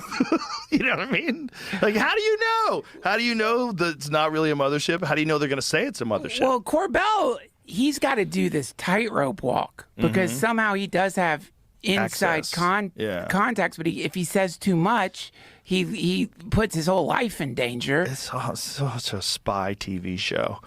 you know what I mean? Like, how do you know? How do you know that it's not really a mothership? How do you know they're going to say it's a mothership? Well, Corbell, he's got to do this tightrope walk because somehow he does have inside contacts, but if he says too much, he puts his whole life in danger. It's such a spy TV show.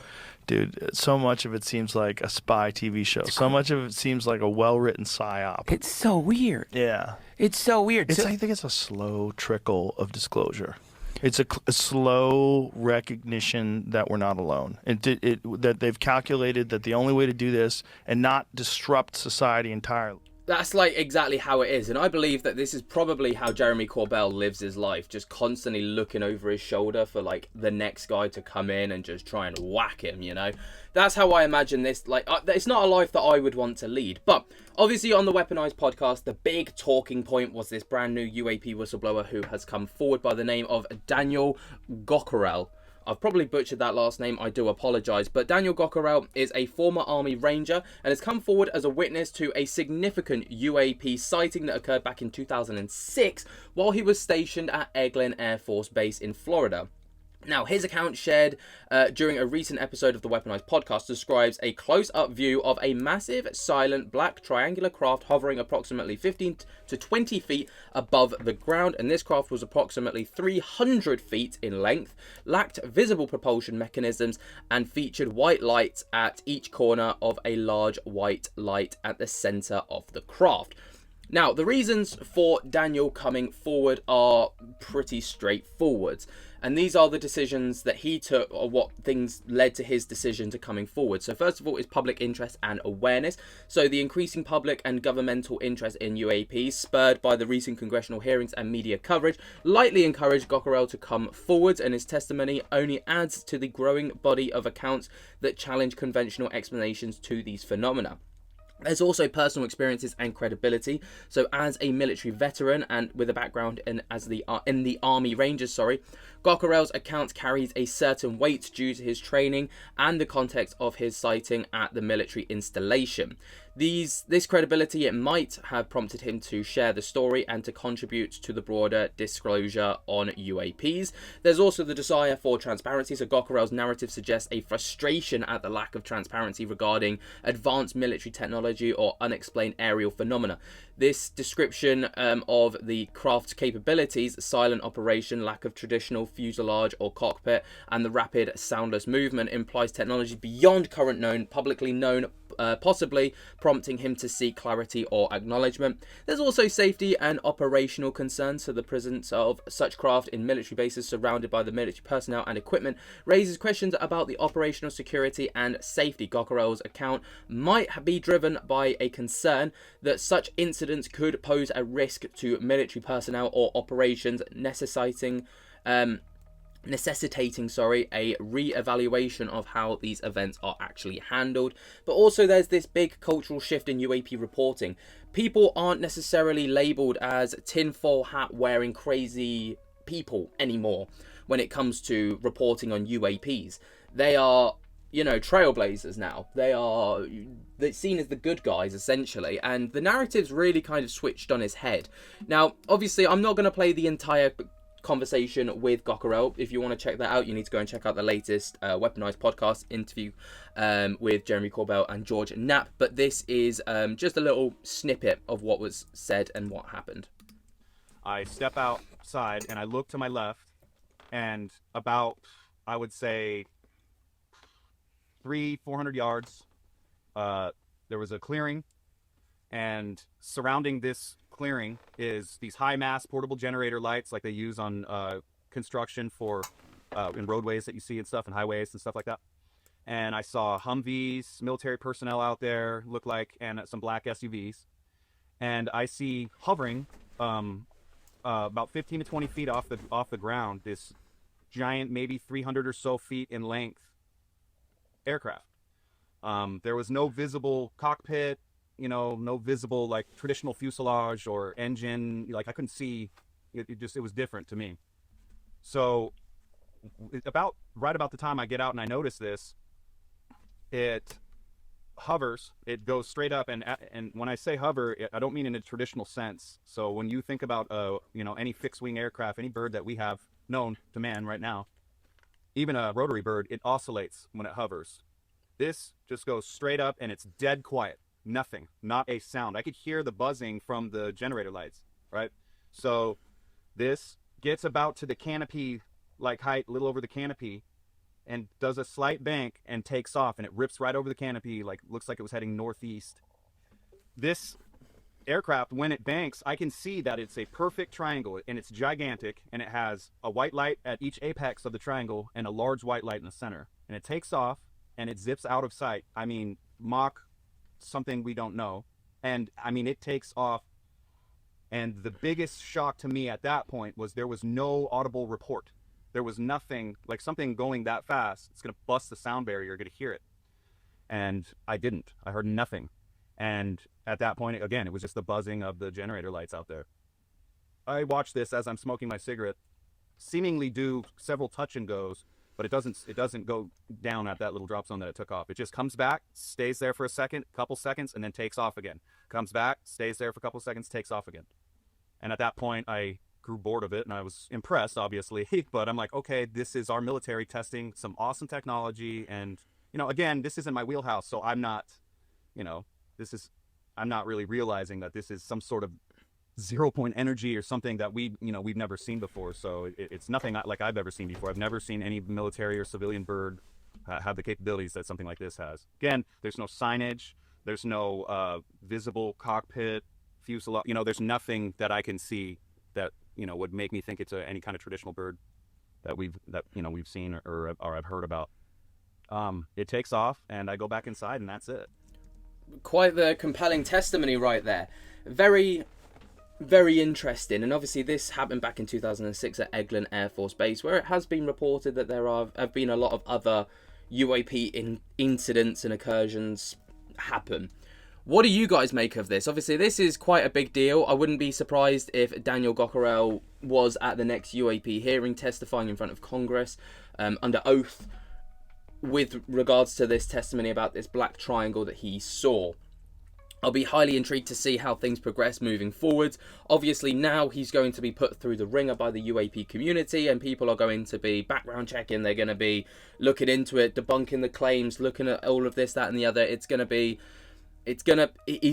Dude, so much of it seems like a spy TV show. So much of it seems like a well-written psyop. It's so weird. Yeah. It's so weird. I think it's a slow trickle of disclosure. It's a slow recognition that we're not alone. That they've calculated that the only way to do this and not disrupt society entirely. That's like exactly how it is, and I believe that this is probably how Jeremy Corbell lives his life, just constantly looking over his shoulder for like the next guy to come in and just try and whack him, That's how I imagine this. Like, it's not a life that I would want to lead. But obviously on the Weaponized podcast, the big talking point was this brand new UAP whistleblower who has come forward by the name of Daniel Gockerell. I've probably butchered that last name, I do apologise, but Daniel Gockerell is a former Army Ranger and has come forward as a witness to a significant UAP sighting that occurred back in 2006 while he was stationed at Eglin Air Force Base in Florida. Now, his account shared during a recent episode of the Weaponized podcast describes a close-up view of a massive, silent, black triangular craft hovering approximately 15 to 20 feet above the ground, and this craft was approximately 300 feet in length, lacked visible propulsion mechanisms, and featured white lights at each corner of a large white light at the center of the craft. Now, the reasons for Daniel coming forward are pretty straightforward. And these are the decisions that he took, or what things led to his decision to coming forward. So first of all is public interest and awareness. So the increasing public and governmental interest in UAPs, spurred by the recent congressional hearings and media coverage, likely encouraged Gockerell to come forward, and his testimony only adds to the growing body of accounts that challenge conventional explanations to these phenomena. There's also personal experiences and credibility. So as a military veteran and with a background in the Army Rangers, Gockerell's account carries a certain weight due to his training and the context of his sighting at the military installation. This credibility, it might have prompted him to share the story and to contribute to the broader disclosure on UAPs. There's also the desire for transparency. So Gockerell's narrative suggests a frustration at the lack of transparency regarding advanced military technology or unexplained aerial phenomena. This description of the craft's capabilities, silent operation, lack of traditional fuselage or cockpit, and the rapid soundless movement implies technology beyond current known, publicly known, possibly prompting him to seek clarity or acknowledgement. There's also safety and operational concerns, so the presence of such craft in military bases surrounded by the military personnel and equipment raises questions about the operational security and safety. Gockerell's account might be driven by a concern that such incidents could pose a risk to military personnel or operations, necessitating a re-evaluation of how these events are actually handled. But also there's this big cultural shift in UAP reporting. People aren't necessarily labelled as tinfoil hat wearing crazy people anymore when it comes to reporting on UAPs. They are, trailblazers now. They're seen as the good guys, essentially, and the narrative's really kind of switched on its head. Now, obviously, I'm not going to play the entire conversation with Gockerell. If you want to check that out, you need to go and check out the latest Weaponized podcast interview with Jeremy Corbell and George Knapp. But this is just a little snippet of what was said and what happened. I step outside and I look to my left, and about, I would say, 400 yards, there was a clearing, and surrounding this clearing is these high mass portable generator lights like they use on construction for in roadways that you see and stuff, and highways and stuff like that. And I saw Humvees, military personnel out there, look like, and some black SUVs. And I see hovering about 15 to 20 feet off the ground, this giant, maybe 300 or so feet in length aircraft. There was no visible cockpit, no visible like traditional fuselage or engine. Like I couldn't see it. It was different to me. So right about the time I get out and I notice this, it hovers, it goes straight up, and when I say hover, I don't mean in a traditional sense. So when you think about any fixed wing aircraft, any bird that we have known to man right now, even a rotary bird, it oscillates when it hovers. This just goes straight up and it's dead quiet. Nothing, not a sound. I could hear the buzzing from the generator lights, right? So this gets about to the canopy like height, a little over the canopy, and does a slight bank and takes off, and it rips right over the canopy, like looks like it was heading northeast. This aircraft, when it banks, I can see that it's a perfect triangle, and it's gigantic, and it has a white light at each apex of the triangle and a large white light in the center. And it takes off and it zips out of sight. I mean, Mach something we don't know. And I mean, it takes off. And the biggest shock to me at that point was there was no audible report. There was nothing, like something going that fast, it's going to bust the sound barrier, you're going to hear it. And I didn't. I heard nothing. And at that point, again, it was just the buzzing of the generator lights out there. I watched this as I'm smoking my cigarette, seemingly do several touch and goes, but it doesn't go down at that little drop zone that it took off. It just comes back, stays there for a second, couple seconds, and then takes off again. Comes back, stays there for a couple seconds, takes off again. And at that point, I grew bored of it, and I was impressed, obviously, but I'm like, okay, this is our military testing some awesome technology, and again, this isn't my wheelhouse, so I'm not really realizing that this is some sort of 0-point energy or something that we've never seen before. So it's nothing like I've ever seen before. I've never seen any military or civilian bird have the capabilities that something like this has. Again, there's no signage, there's no visible cockpit, fuselage, there's nothing that I can see that would make me think it's any kind of traditional bird that we've seen or I've heard about. It takes off, and I go back inside, and that's it. Quite the compelling testimony right there. Very, very interesting. And obviously this happened back in 2006 at Eglin Air Force Base, where it has been reported that there have been a lot of other UAP incidents and incursions happen. What do you guys make of this? Obviously, this is quite a big deal. I wouldn't be surprised if Daniel Gockerell was at the next UAP hearing testifying in front of Congress under oath with regards to this testimony about this black triangle that he saw. I'll be highly intrigued to see how things progress moving forward. Obviously, now he's going to be put through the ringer by the UAP community, and people are going to be background checking. They're going to be looking into it, debunking the claims, looking at all of this, that, and the other. He's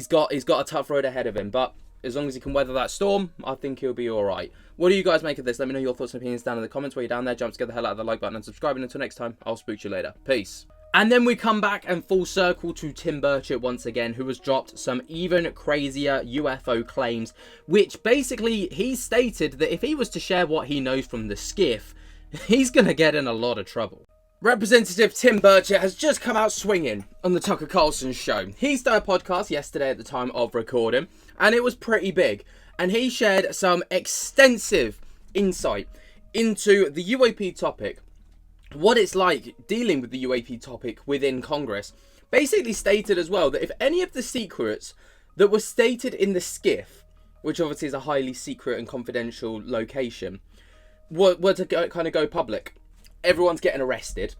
got a tough road ahead of him, but as long as he can weather that storm, I think he'll be all right. What do you guys make of this? Let me know your thoughts and opinions down in the comments. While you're down there, jump to get the hell out of the like button and subscribe. And until next time, I'll spook you later. Peace. And then we come back and full circle to Tim Burchett once again, who has dropped some even crazier UFO claims, which basically he stated that if he was to share what he knows from the skiff, he's going to get in a lot of trouble. Representative Tim Burchett has just come out swinging on the Tucker Carlson show. He's done a podcast yesterday at the time of recording, and it was pretty big. And he shared some extensive insight into the UAP topic, what it's like dealing with the UAP topic within Congress. Basically stated as well that if any of the secrets that were stated in the skiff, which obviously is a highly secret and confidential location, were to go public, everyone's getting arrested.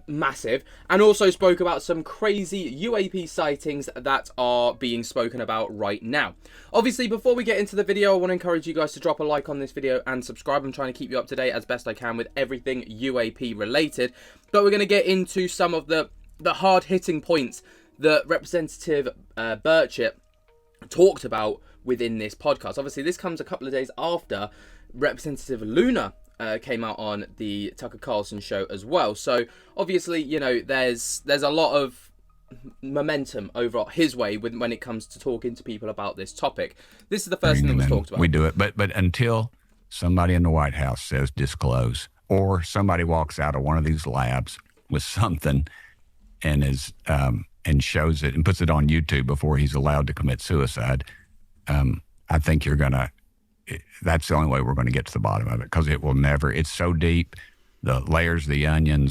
Massive. And also spoke about some crazy UAP sightings that are being spoken about right now. Obviously, before we get into the video, I want to encourage you guys to drop a like on this video and subscribe. I'm trying to keep you up to date as best I can with everything UAP related. But we're going to get into some of the hard-hitting points that Representative Burchett talked about within this podcast. Obviously, this comes a couple of days after Representative Luna came out on the Tucker Carlson show as well. So obviously, you know, there's a lot of momentum over his way when it comes to talking to people about this topic. This is the first thing that was talked about. We do it, but until somebody in the White House says disclose, or somebody walks out of one of these labs with something and is and shows it and puts it on YouTube before he's allowed to commit suicide, I think that's the only way we're going to get to the bottom of it, because it will never. It's so deep. The layers of the onion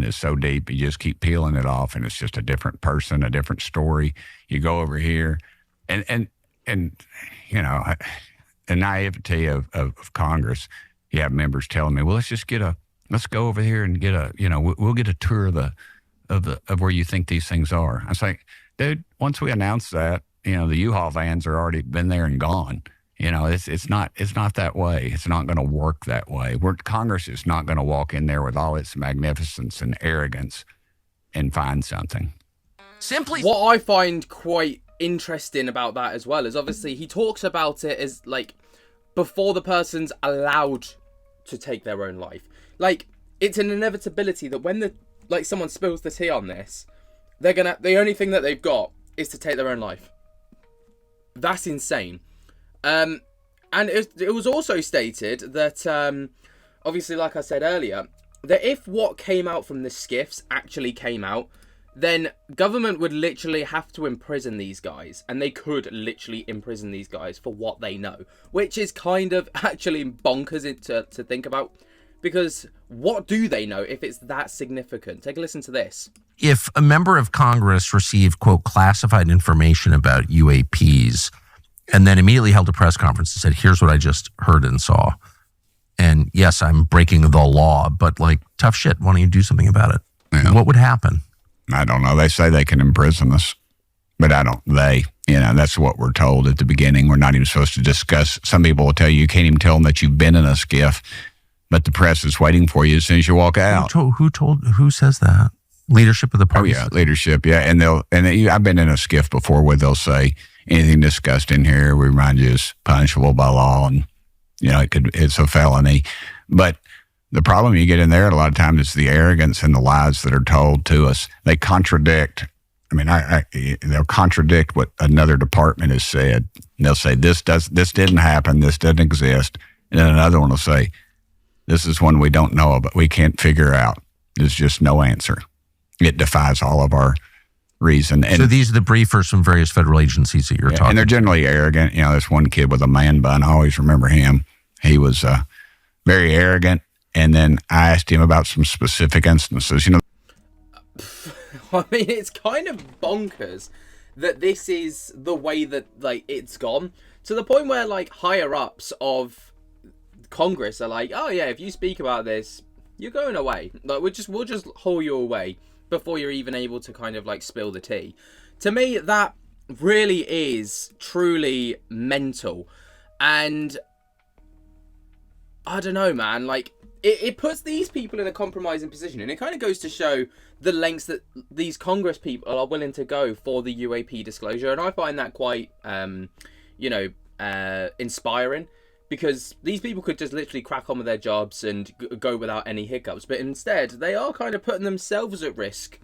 is so deep. You just keep peeling it off, and it's just a different person, a different story. You go over here, and you know, the naivety of Congress. You have members telling me, "Well, let's go over here and we'll get a tour of where you think these things are." I was like, dude, once we announce that, you know, the U-Haul vans are already been there and gone. You know, it's not that way. It's not going to work that way. Congress is not going to walk in there with all its magnificence and arrogance and find something. What I find quite interesting about that as well is obviously he talks about it as like before the person's allowed to take their own life. Like, it's an inevitability that when someone spills the tea on this, the only thing that they've got is to take their own life. That's insane. And it was also stated that, obviously, like I said earlier, that if what came out from the skiffs actually came out, then government would literally have to imprison these guys. And they could literally imprison these guys for what they know. Which is kind of actually bonkers to think about. Because what do they know if it's that significant? Take a listen to this. If a member of Congress received, quote, classified information about UAPs, and then immediately held a press conference and said, here's what I just heard and saw. And yes, I'm breaking the law, but like, tough shit, why don't you do something about it? Yeah. What would happen? I don't know. They say they can imprison us, but that's what we're told at the beginning. We're not even supposed to discuss. Some people will tell you can't even tell them that you've been in a skiff, but the press is waiting for you as soon as you walk out. Who says that? Leadership of the party? Oh, yeah, leadership, yeah. I've been in a skiff before where they'll say, anything discussed in here, we remind you, is punishable by law, and it's a felony. But the problem you get in there a lot of times is the arrogance and the lies that are told to us. They contradict. I mean, they'll contradict what another department has said. And they'll say this didn't happen, this doesn't exist, and then another one will say, this is one we don't know about, we can't figure out. There's just no answer. It defies all of our reason. And so these are the briefers from various federal agencies that you're talking. And they're generally arrogant. You know, this one kid with a man bun, I always remember him. He was very arrogant. And then I asked him about some specific instances. You know, I mean, it's kind of bonkers that this is the way that it's gone, to the point where higher ups of Congress are like, oh yeah, if you speak about this, you're going away. We'll just haul you away before you're even able to kind of spill the tea. To me, that really is truly mental. And I don't know, man, it puts these people in a compromising position, and it kind of goes to show the lengths that these Congress people are willing to go for the UAP disclosure. And I find that quite inspiring, because these people could just literally crack on with their jobs and go without any hiccups. But instead, they are kind of putting themselves at risk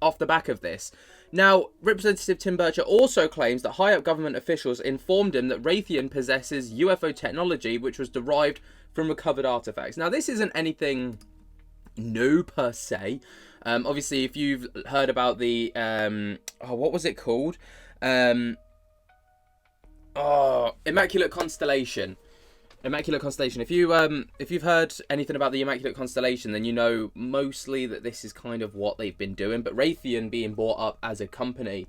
off the back of this. Now, Representative Tim Burchett also claims that high-up government officials informed him that Raytheon possesses UFO technology which was derived from recovered artifacts. Now, this isn't anything new per se. Obviously, if you've heard about the... what was it called? Immaculate Constellation. Immaculate Constellation. If you've heard anything about the Immaculate Constellation, then you know mostly that this is kind of what they've been doing. But Raytheon being brought up as a company,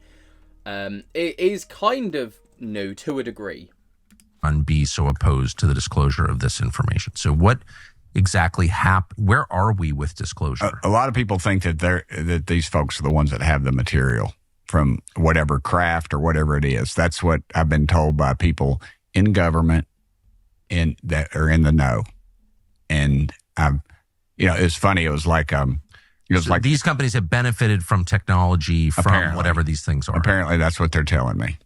it is kind of new to a degree. And be so opposed to the disclosure of this information. So what exactly happened? Where are we with disclosure? A lot of people think that these folks are the ones that have the material from whatever craft or whatever it is. That's what I've been told by people in government that are in the know. And it's funny. It was like these companies have benefited from technology from whatever these things are. Apparently, that's what they're telling me.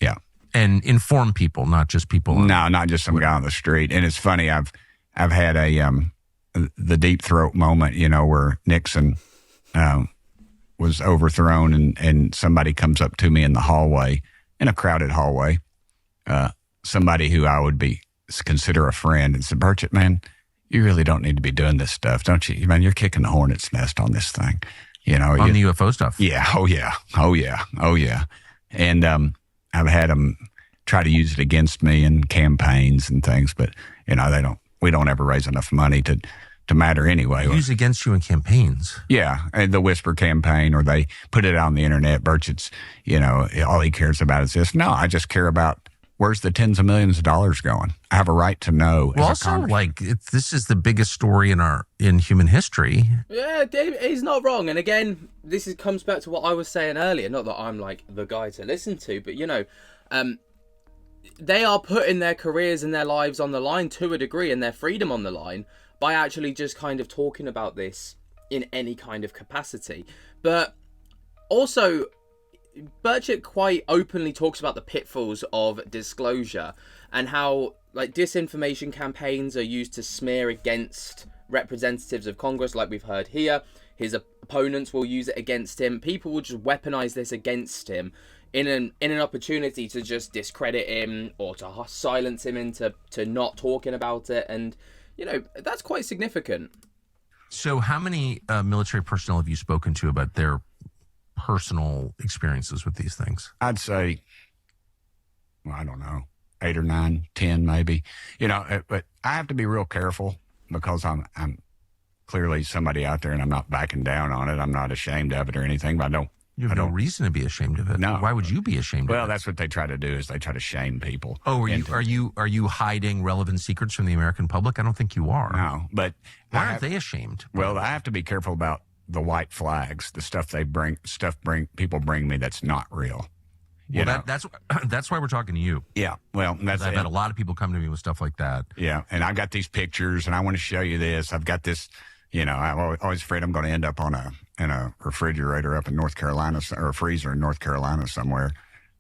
Yeah. And inform people, not just people. No, not just some guy on the street. And it's funny. I've had the deep throat moment, where Nixon was overthrown, and somebody comes up to me in the hallway, in a crowded hallway, somebody who I would consider a friend, and said, "Burchett, man, you really don't need to be doing this stuff, don't you? Man, you're kicking the hornet's nest on this thing, on the UFO stuff." Yeah. Oh yeah. And I've had them try to use it against me in campaigns and things, but we don't ever raise enough money to matter anyway. Use against you in campaigns. Yeah, and the whisper campaign, or they put it on the internet. Burchett's, all he cares about is this. No, I just care about where's the tens of millions of dollars going. I have a right to know. Well, also, this is the biggest story in human history. Yeah, Dave, he's not wrong. And again, comes back to what I was saying earlier. Not that I'm like the guy to listen to, but they are putting their careers and their lives on the line to a degree, and their freedom on the line, by actually just kind of talking about this in any kind of capacity. But also, Burchett quite openly talks about the pitfalls of disclosure, and how disinformation campaigns are used to smear against representatives of Congress, like we've heard here. His opponents will use it against him. People will just weaponize this against him in an opportunity to just discredit him, or to silence him into not talking about it. And that's quite significant. So how many military personnel have you spoken to about their personal experiences with these things? I'd say, I don't know, 8 or 9, 10 maybe. But I have to be real careful, because I'm clearly somebody out there, and I'm not backing down on it. I'm not ashamed of it or anything, but You have no reason to be ashamed of it. No. Why would you be ashamed of it? Well, that's what they try to do, is they try to shame people. Oh, are you hiding relevant secrets from the American public? I don't think you are. No, but why aren't they ashamed? Well, I have to be careful about the white flags, the stuff people bring me that's not real. Well, that's why we're talking to you. Yeah, well, I've had a lot of people come to me with stuff like that. Yeah, and I've got these pictures, and I want to show you this. I've got this. I'm always afraid I'm going to end up in a refrigerator up in North Carolina, or a freezer in North Carolina somewhere,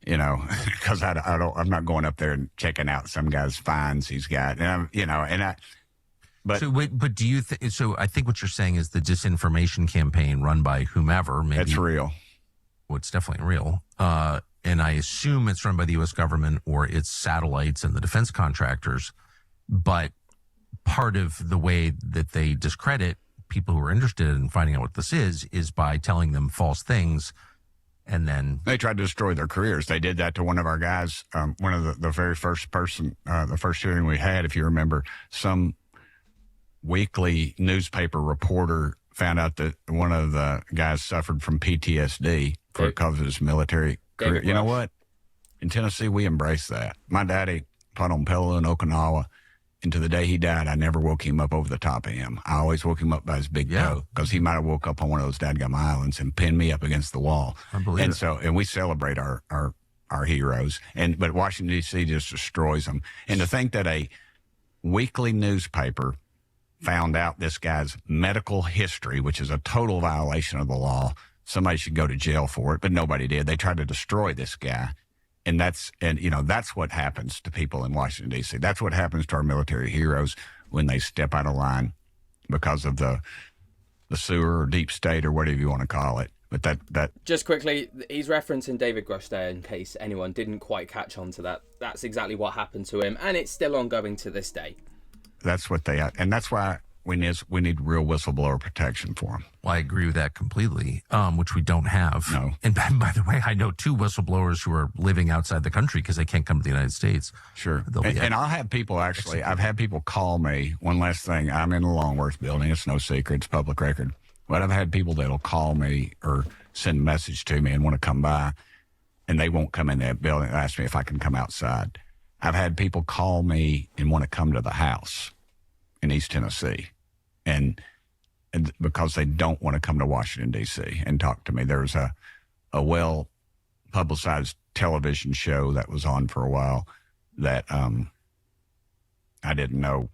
because I'm not going up there and checking out some guy's finds he's got, But do you think so? I think what you're saying is the disinformation campaign run by whomever. Maybe it's real. Well, it's definitely real. And I assume it's run by the U.S. government or its satellites and the defense contractors. But part of the way that they discredit people who are interested in finding out what this is by telling them false things, and then they tried to destroy their careers. They did that to one of our guys. One of the very first person, the first hearing we had, if you remember, some weekly newspaper reporter found out that one of the guys suffered from PTSD because of his military career. You know what? In Tennessee, we embrace that. My daddy fought on Pelo in Okinawa, and to the day he died, I never woke him up over the top of him. I always woke him up by his big toe, because he might have woke up on one of those dadgum islands and pinned me up against the wall. And we celebrate our heroes. But Washington, D.C. just destroys them. And to think that a weekly newspaper found out this guy's medical history, which is a total violation of the law, somebody should go to jail for it, but nobody did. They tried to destroy this guy. And that's what happens to people in Washington, D.C. That's what happens to our military heroes when they step out of line because of the sewer or deep state or whatever you want to call it. But that just quickly, he's referencing David Grush there, in case anyone didn't quite catch on to that. That's exactly what happened to him, and it's still ongoing to this day. That's what and that's why we need real whistleblower protection for them. Well, I agree with that completely, which we don't have. No. And by the way, I know 2 whistleblowers who are living outside the country because they can't come to the United States. Sure. And I'll have people I've had people call me. One last thing, I'm in the Longworth building. It's no secret. It's public record. But I've had people that'll call me or send a message to me and want to come by, and they won't come in that building and ask me if I can come outside. I've had people call me and want to come to the house in East Tennessee, and because they don't want to come to Washington, D.C. and talk to me. There's a well-publicized television show that was on for a while that I didn't know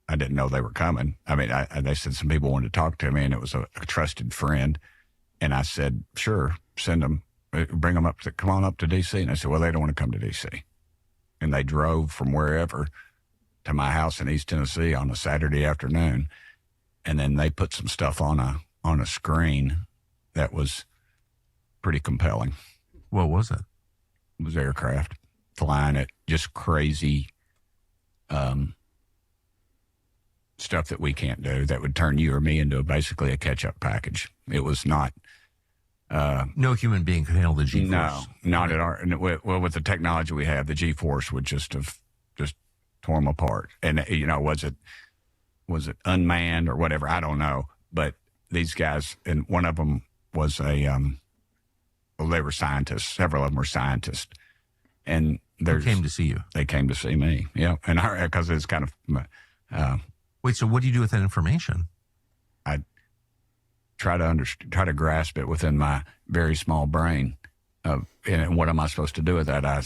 they were coming. I mean, they said some people wanted to talk to me, and it was a trusted friend. And I said, sure, send them, bring them up, come on up to D.C. And they said, well, they don't want to come to D.C. And they drove from wherever to my house in East Tennessee on a Saturday afternoon, and then they put some stuff on a screen that was pretty compelling. What was it? It was aircraft flying at just crazy stuff that we can't do that would turn you or me into basically a ketchup package. It was not. No human being could handle the G-force. No, not at our. Well, with the technology we have, the G-force would just tore them apart. And was it unmanned or whatever? I don't know. But these guys, and one of them was they were scientists. Several of them were scientists, and they came to see you. They came to see me. Yeah, and because it's kind of. Wait, so what do you do with that information? I try to grasp it within my very small brain. And what am I supposed to do with that? I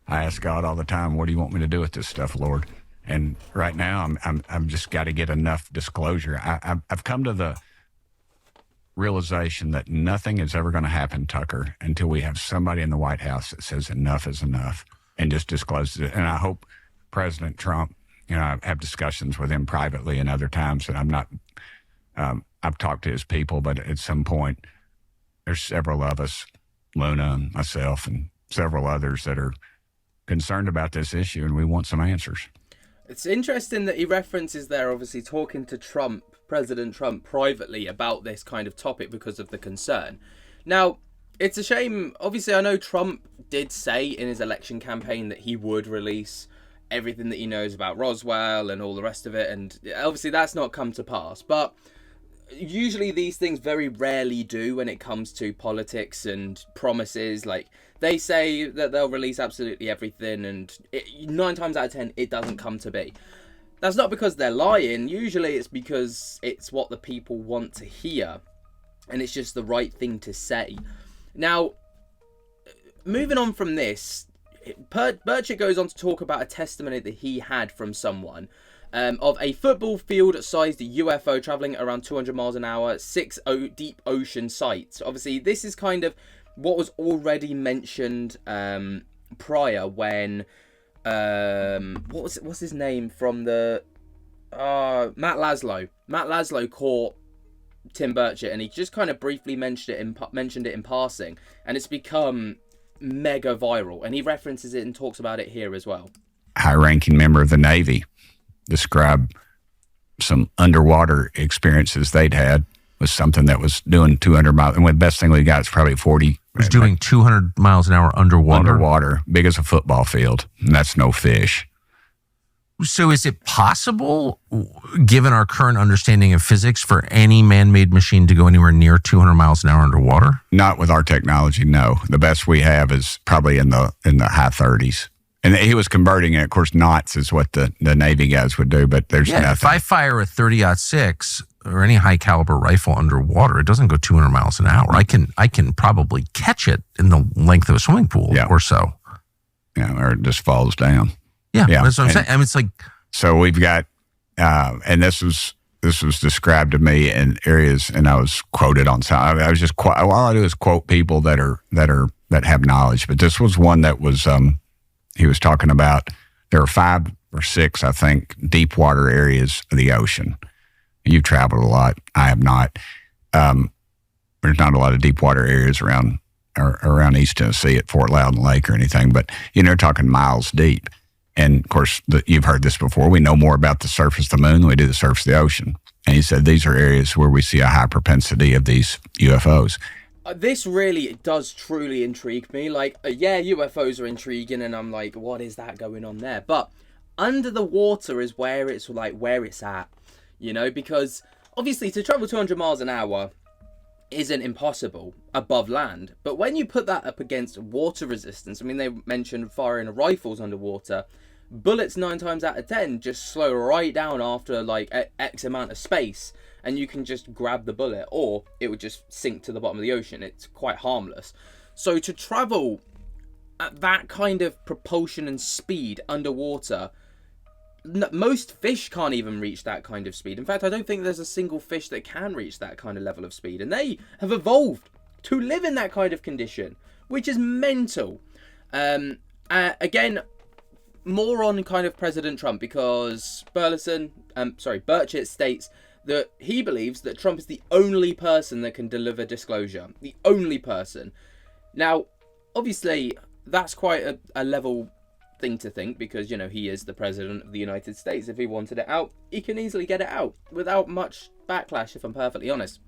ask God all the time, "What do you want me to do with this stuff, Lord?" And right now, I'm just got to get enough disclosure. I've come to the realization that nothing is ever going to happen, Tucker, until we have somebody in the White House that says enough is enough and just discloses it. And I hope President Trump, I have discussions with him privately and other times, and I'm not. I've talked to his people, but at some point, there's several of us, Luna and myself and several others, that are concerned about this issue, and we want some answers. It's interesting that he references there, obviously talking to President Trump privately about this kind of topic because of the concern. Now, it's a shame. Obviously, I know Trump did say in his election campaign that he would release everything that he knows about Roswell and all the rest of it, and obviously that's not come to pass. But usually these things very rarely do when it comes to politics and promises. Like, they say that they'll release absolutely everything, and 9 times out of 10 it doesn't come to be. That's not because they're lying. Usually it's because it's what the people want to hear, and it's just the right thing to say. Now, moving on from this, Burchett goes on to talk about a testimony that he had from someone of a football field-sized UFO traveling around 200 miles an hour, 6 deep ocean sites. Obviously, this is kind of what was already mentioned prior when what's his name from the Matt Laszlo. Matt Laszlo caught Tim Burchett, and he just kind of briefly mentioned it in passing, and it's become mega viral, and he references it and talks about it here as well. High-ranking member of the Navy described some underwater experiences they'd had with something that was doing 200 miles. And the best thing we got is probably 40. It was doing 200 miles an hour underwater. Underwater, big as a football field. And that's no fish. So is it possible, given our current understanding of physics, for any man-made machine to go anywhere near 200 miles an hour underwater? Not with our technology, no. The best we have is probably in the high 30s. And he was converting it. Of course, knots is what the Navy guys would do, but there's nothing. If I fire a 30-06 or any high-caliber rifle underwater, it doesn't go 200 miles an hour. I can probably catch it in the length of a swimming pool or so. Yeah, or it just falls down. Yeah, that's what I'm saying. I mean, it's like... So we've got, and this was described to me in areas, and I was quoted on some. I was just all I do is quote people that have knowledge. But this was one that was he was talking about. There are 5 or 6, I think, deep water areas of the ocean. You've traveled a lot. I have not. There's not a lot of deep water areas around East Tennessee at Fort Loudon Lake or anything, but they're talking miles deep. And of course, you've heard this before. We know more about the surface of the moon than we do the surface of the ocean. And he said these are areas where we see a high propensity of these UFOs. This really does truly intrigue me. Like, UFOs are intriguing, and I'm like, what is that going on there? But under the water is where it's at, because obviously to travel 200 miles an hour isn't impossible above land. But when you put that up against water resistance, I mean, they mentioned firing rifles underwater. Bullets 9 times out of 10 just slow right down after like X amount of space, and you can just grab the bullet, or it would just sink to the bottom of the ocean. It's quite harmless. So to travel at that kind of propulsion and speed underwater, most fish can't even reach that kind of speed. In fact, I don't think there's a single fish that can reach that kind of level of speed, and they have evolved to live in that kind of condition, which is mental. Again, more on kind of President Trump, because Burchett states that he believes that Trump is the only person that can deliver disclosure. The only person. Now, obviously, that's quite a level thing to think, because, you know, he is the president of the United States. If he wanted it out, he can easily get it out without much backlash, if I'm perfectly honest.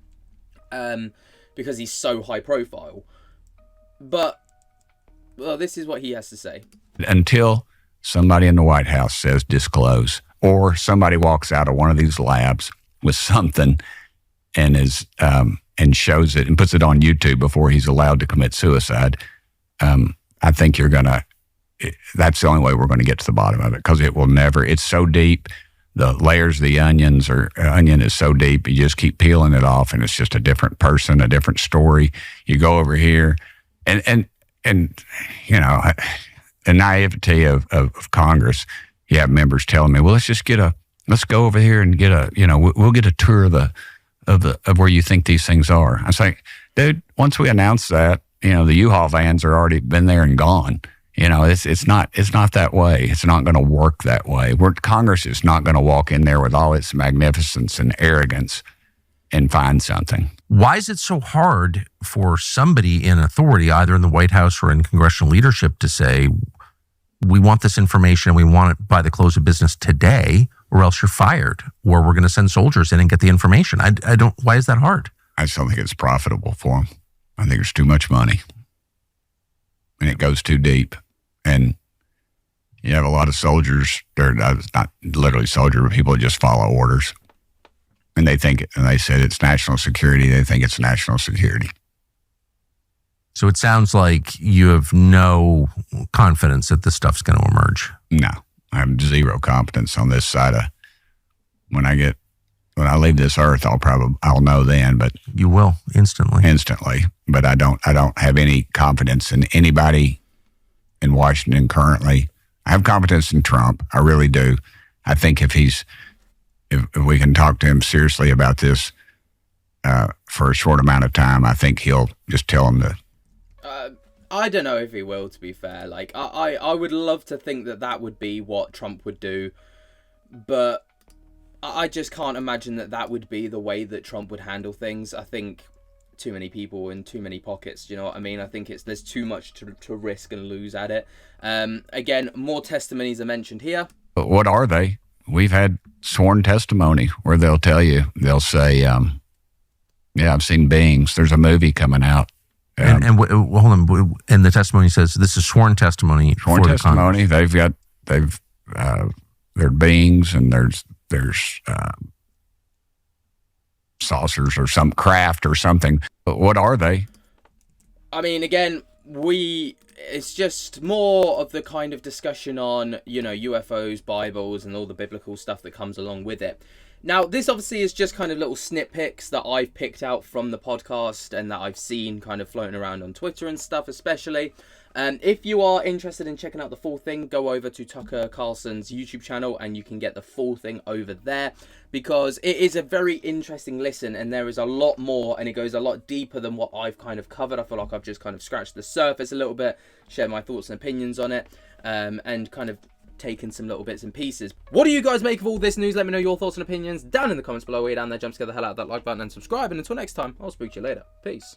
Because he's so high profile. But, well, this is what he has to say. Until somebody in the White House says disclose, or somebody walks out of one of these labs with something and is and shows it and puts it on YouTube before he's allowed to commit suicide, I think that's the only way we're going to get to the bottom of it, because it will never. It's so deep. The layers of the onion is so deep. You just keep peeling it off, and it's just a different person, a different story. You go over here, and you know, the naivety of Congress. You have members telling me, "Well, let's go over here and we'll get a tour of where you think these things are." I was like, dude, once we announce that, the U-Haul vans are already been there and gone. It's not that way. It's not going to work that way. Congress is not going to walk in there with all its magnificence and arrogance and find something. Why is it so hard for somebody in authority, either in the White House or in congressional leadership, to say, we want this information and we want it by the close of business today, or else you're fired, or we're going to send soldiers in and get the information? Why is that hard? I just don't think it's profitable for them. I think there's too much money and it goes too deep. And you have a lot of soldiers, they're not literally soldiers, but people that just follow orders. And they said it's national security. They think it's national security. So it sounds like you have no confidence that this stuff's going to emerge. No, I have zero confidence on this side of when I leave this earth. I'll know then, but you will instantly. But I don't have any confidence in anybody in Washington currently. I have confidence in Trump. I really do. I think if we can talk to him seriously about this for a short amount of time, I think he'll just tell him to. I don't know if he will, to be fair. Like, I would love to think that would be what Trump would do, but I just can't imagine that would be the way that Trump would handle things. I think too many people in too many pockets, do you know what I mean? I think there's too much to risk and lose at it. Again, more testimonies are mentioned here. But what are they? We've had sworn testimony where they'll say, yeah, I've seen beings. There's a movie coming out. Hold on. And the testimony says this is sworn testimony. Sworn testimony. They're beings, and there's saucers or some craft or something. But what are they? I mean, again, it's just more of the kind of discussion on, UFOs, Bibles, and all the biblical stuff that comes along with it. Now, this obviously is just kind of little snippets that I've picked out from the podcast and that I've seen kind of floating around on Twitter and stuff, especially. If you are interested in checking out the full thing, go over to Tucker Carlson's YouTube channel and you can get the full thing over there, because it is a very interesting listen and there is a lot more and it goes a lot deeper than what I've kind of covered. I feel like I've just kind of scratched the surface a little bit, shared my thoughts and opinions on it, and kind of taken some little bits and pieces. What do you guys make of all this news? Let me know your thoughts and opinions down in the comments below. Way down there, jump to the hell out of that like button and subscribe. And until next time, I'll speak to you later. Peace.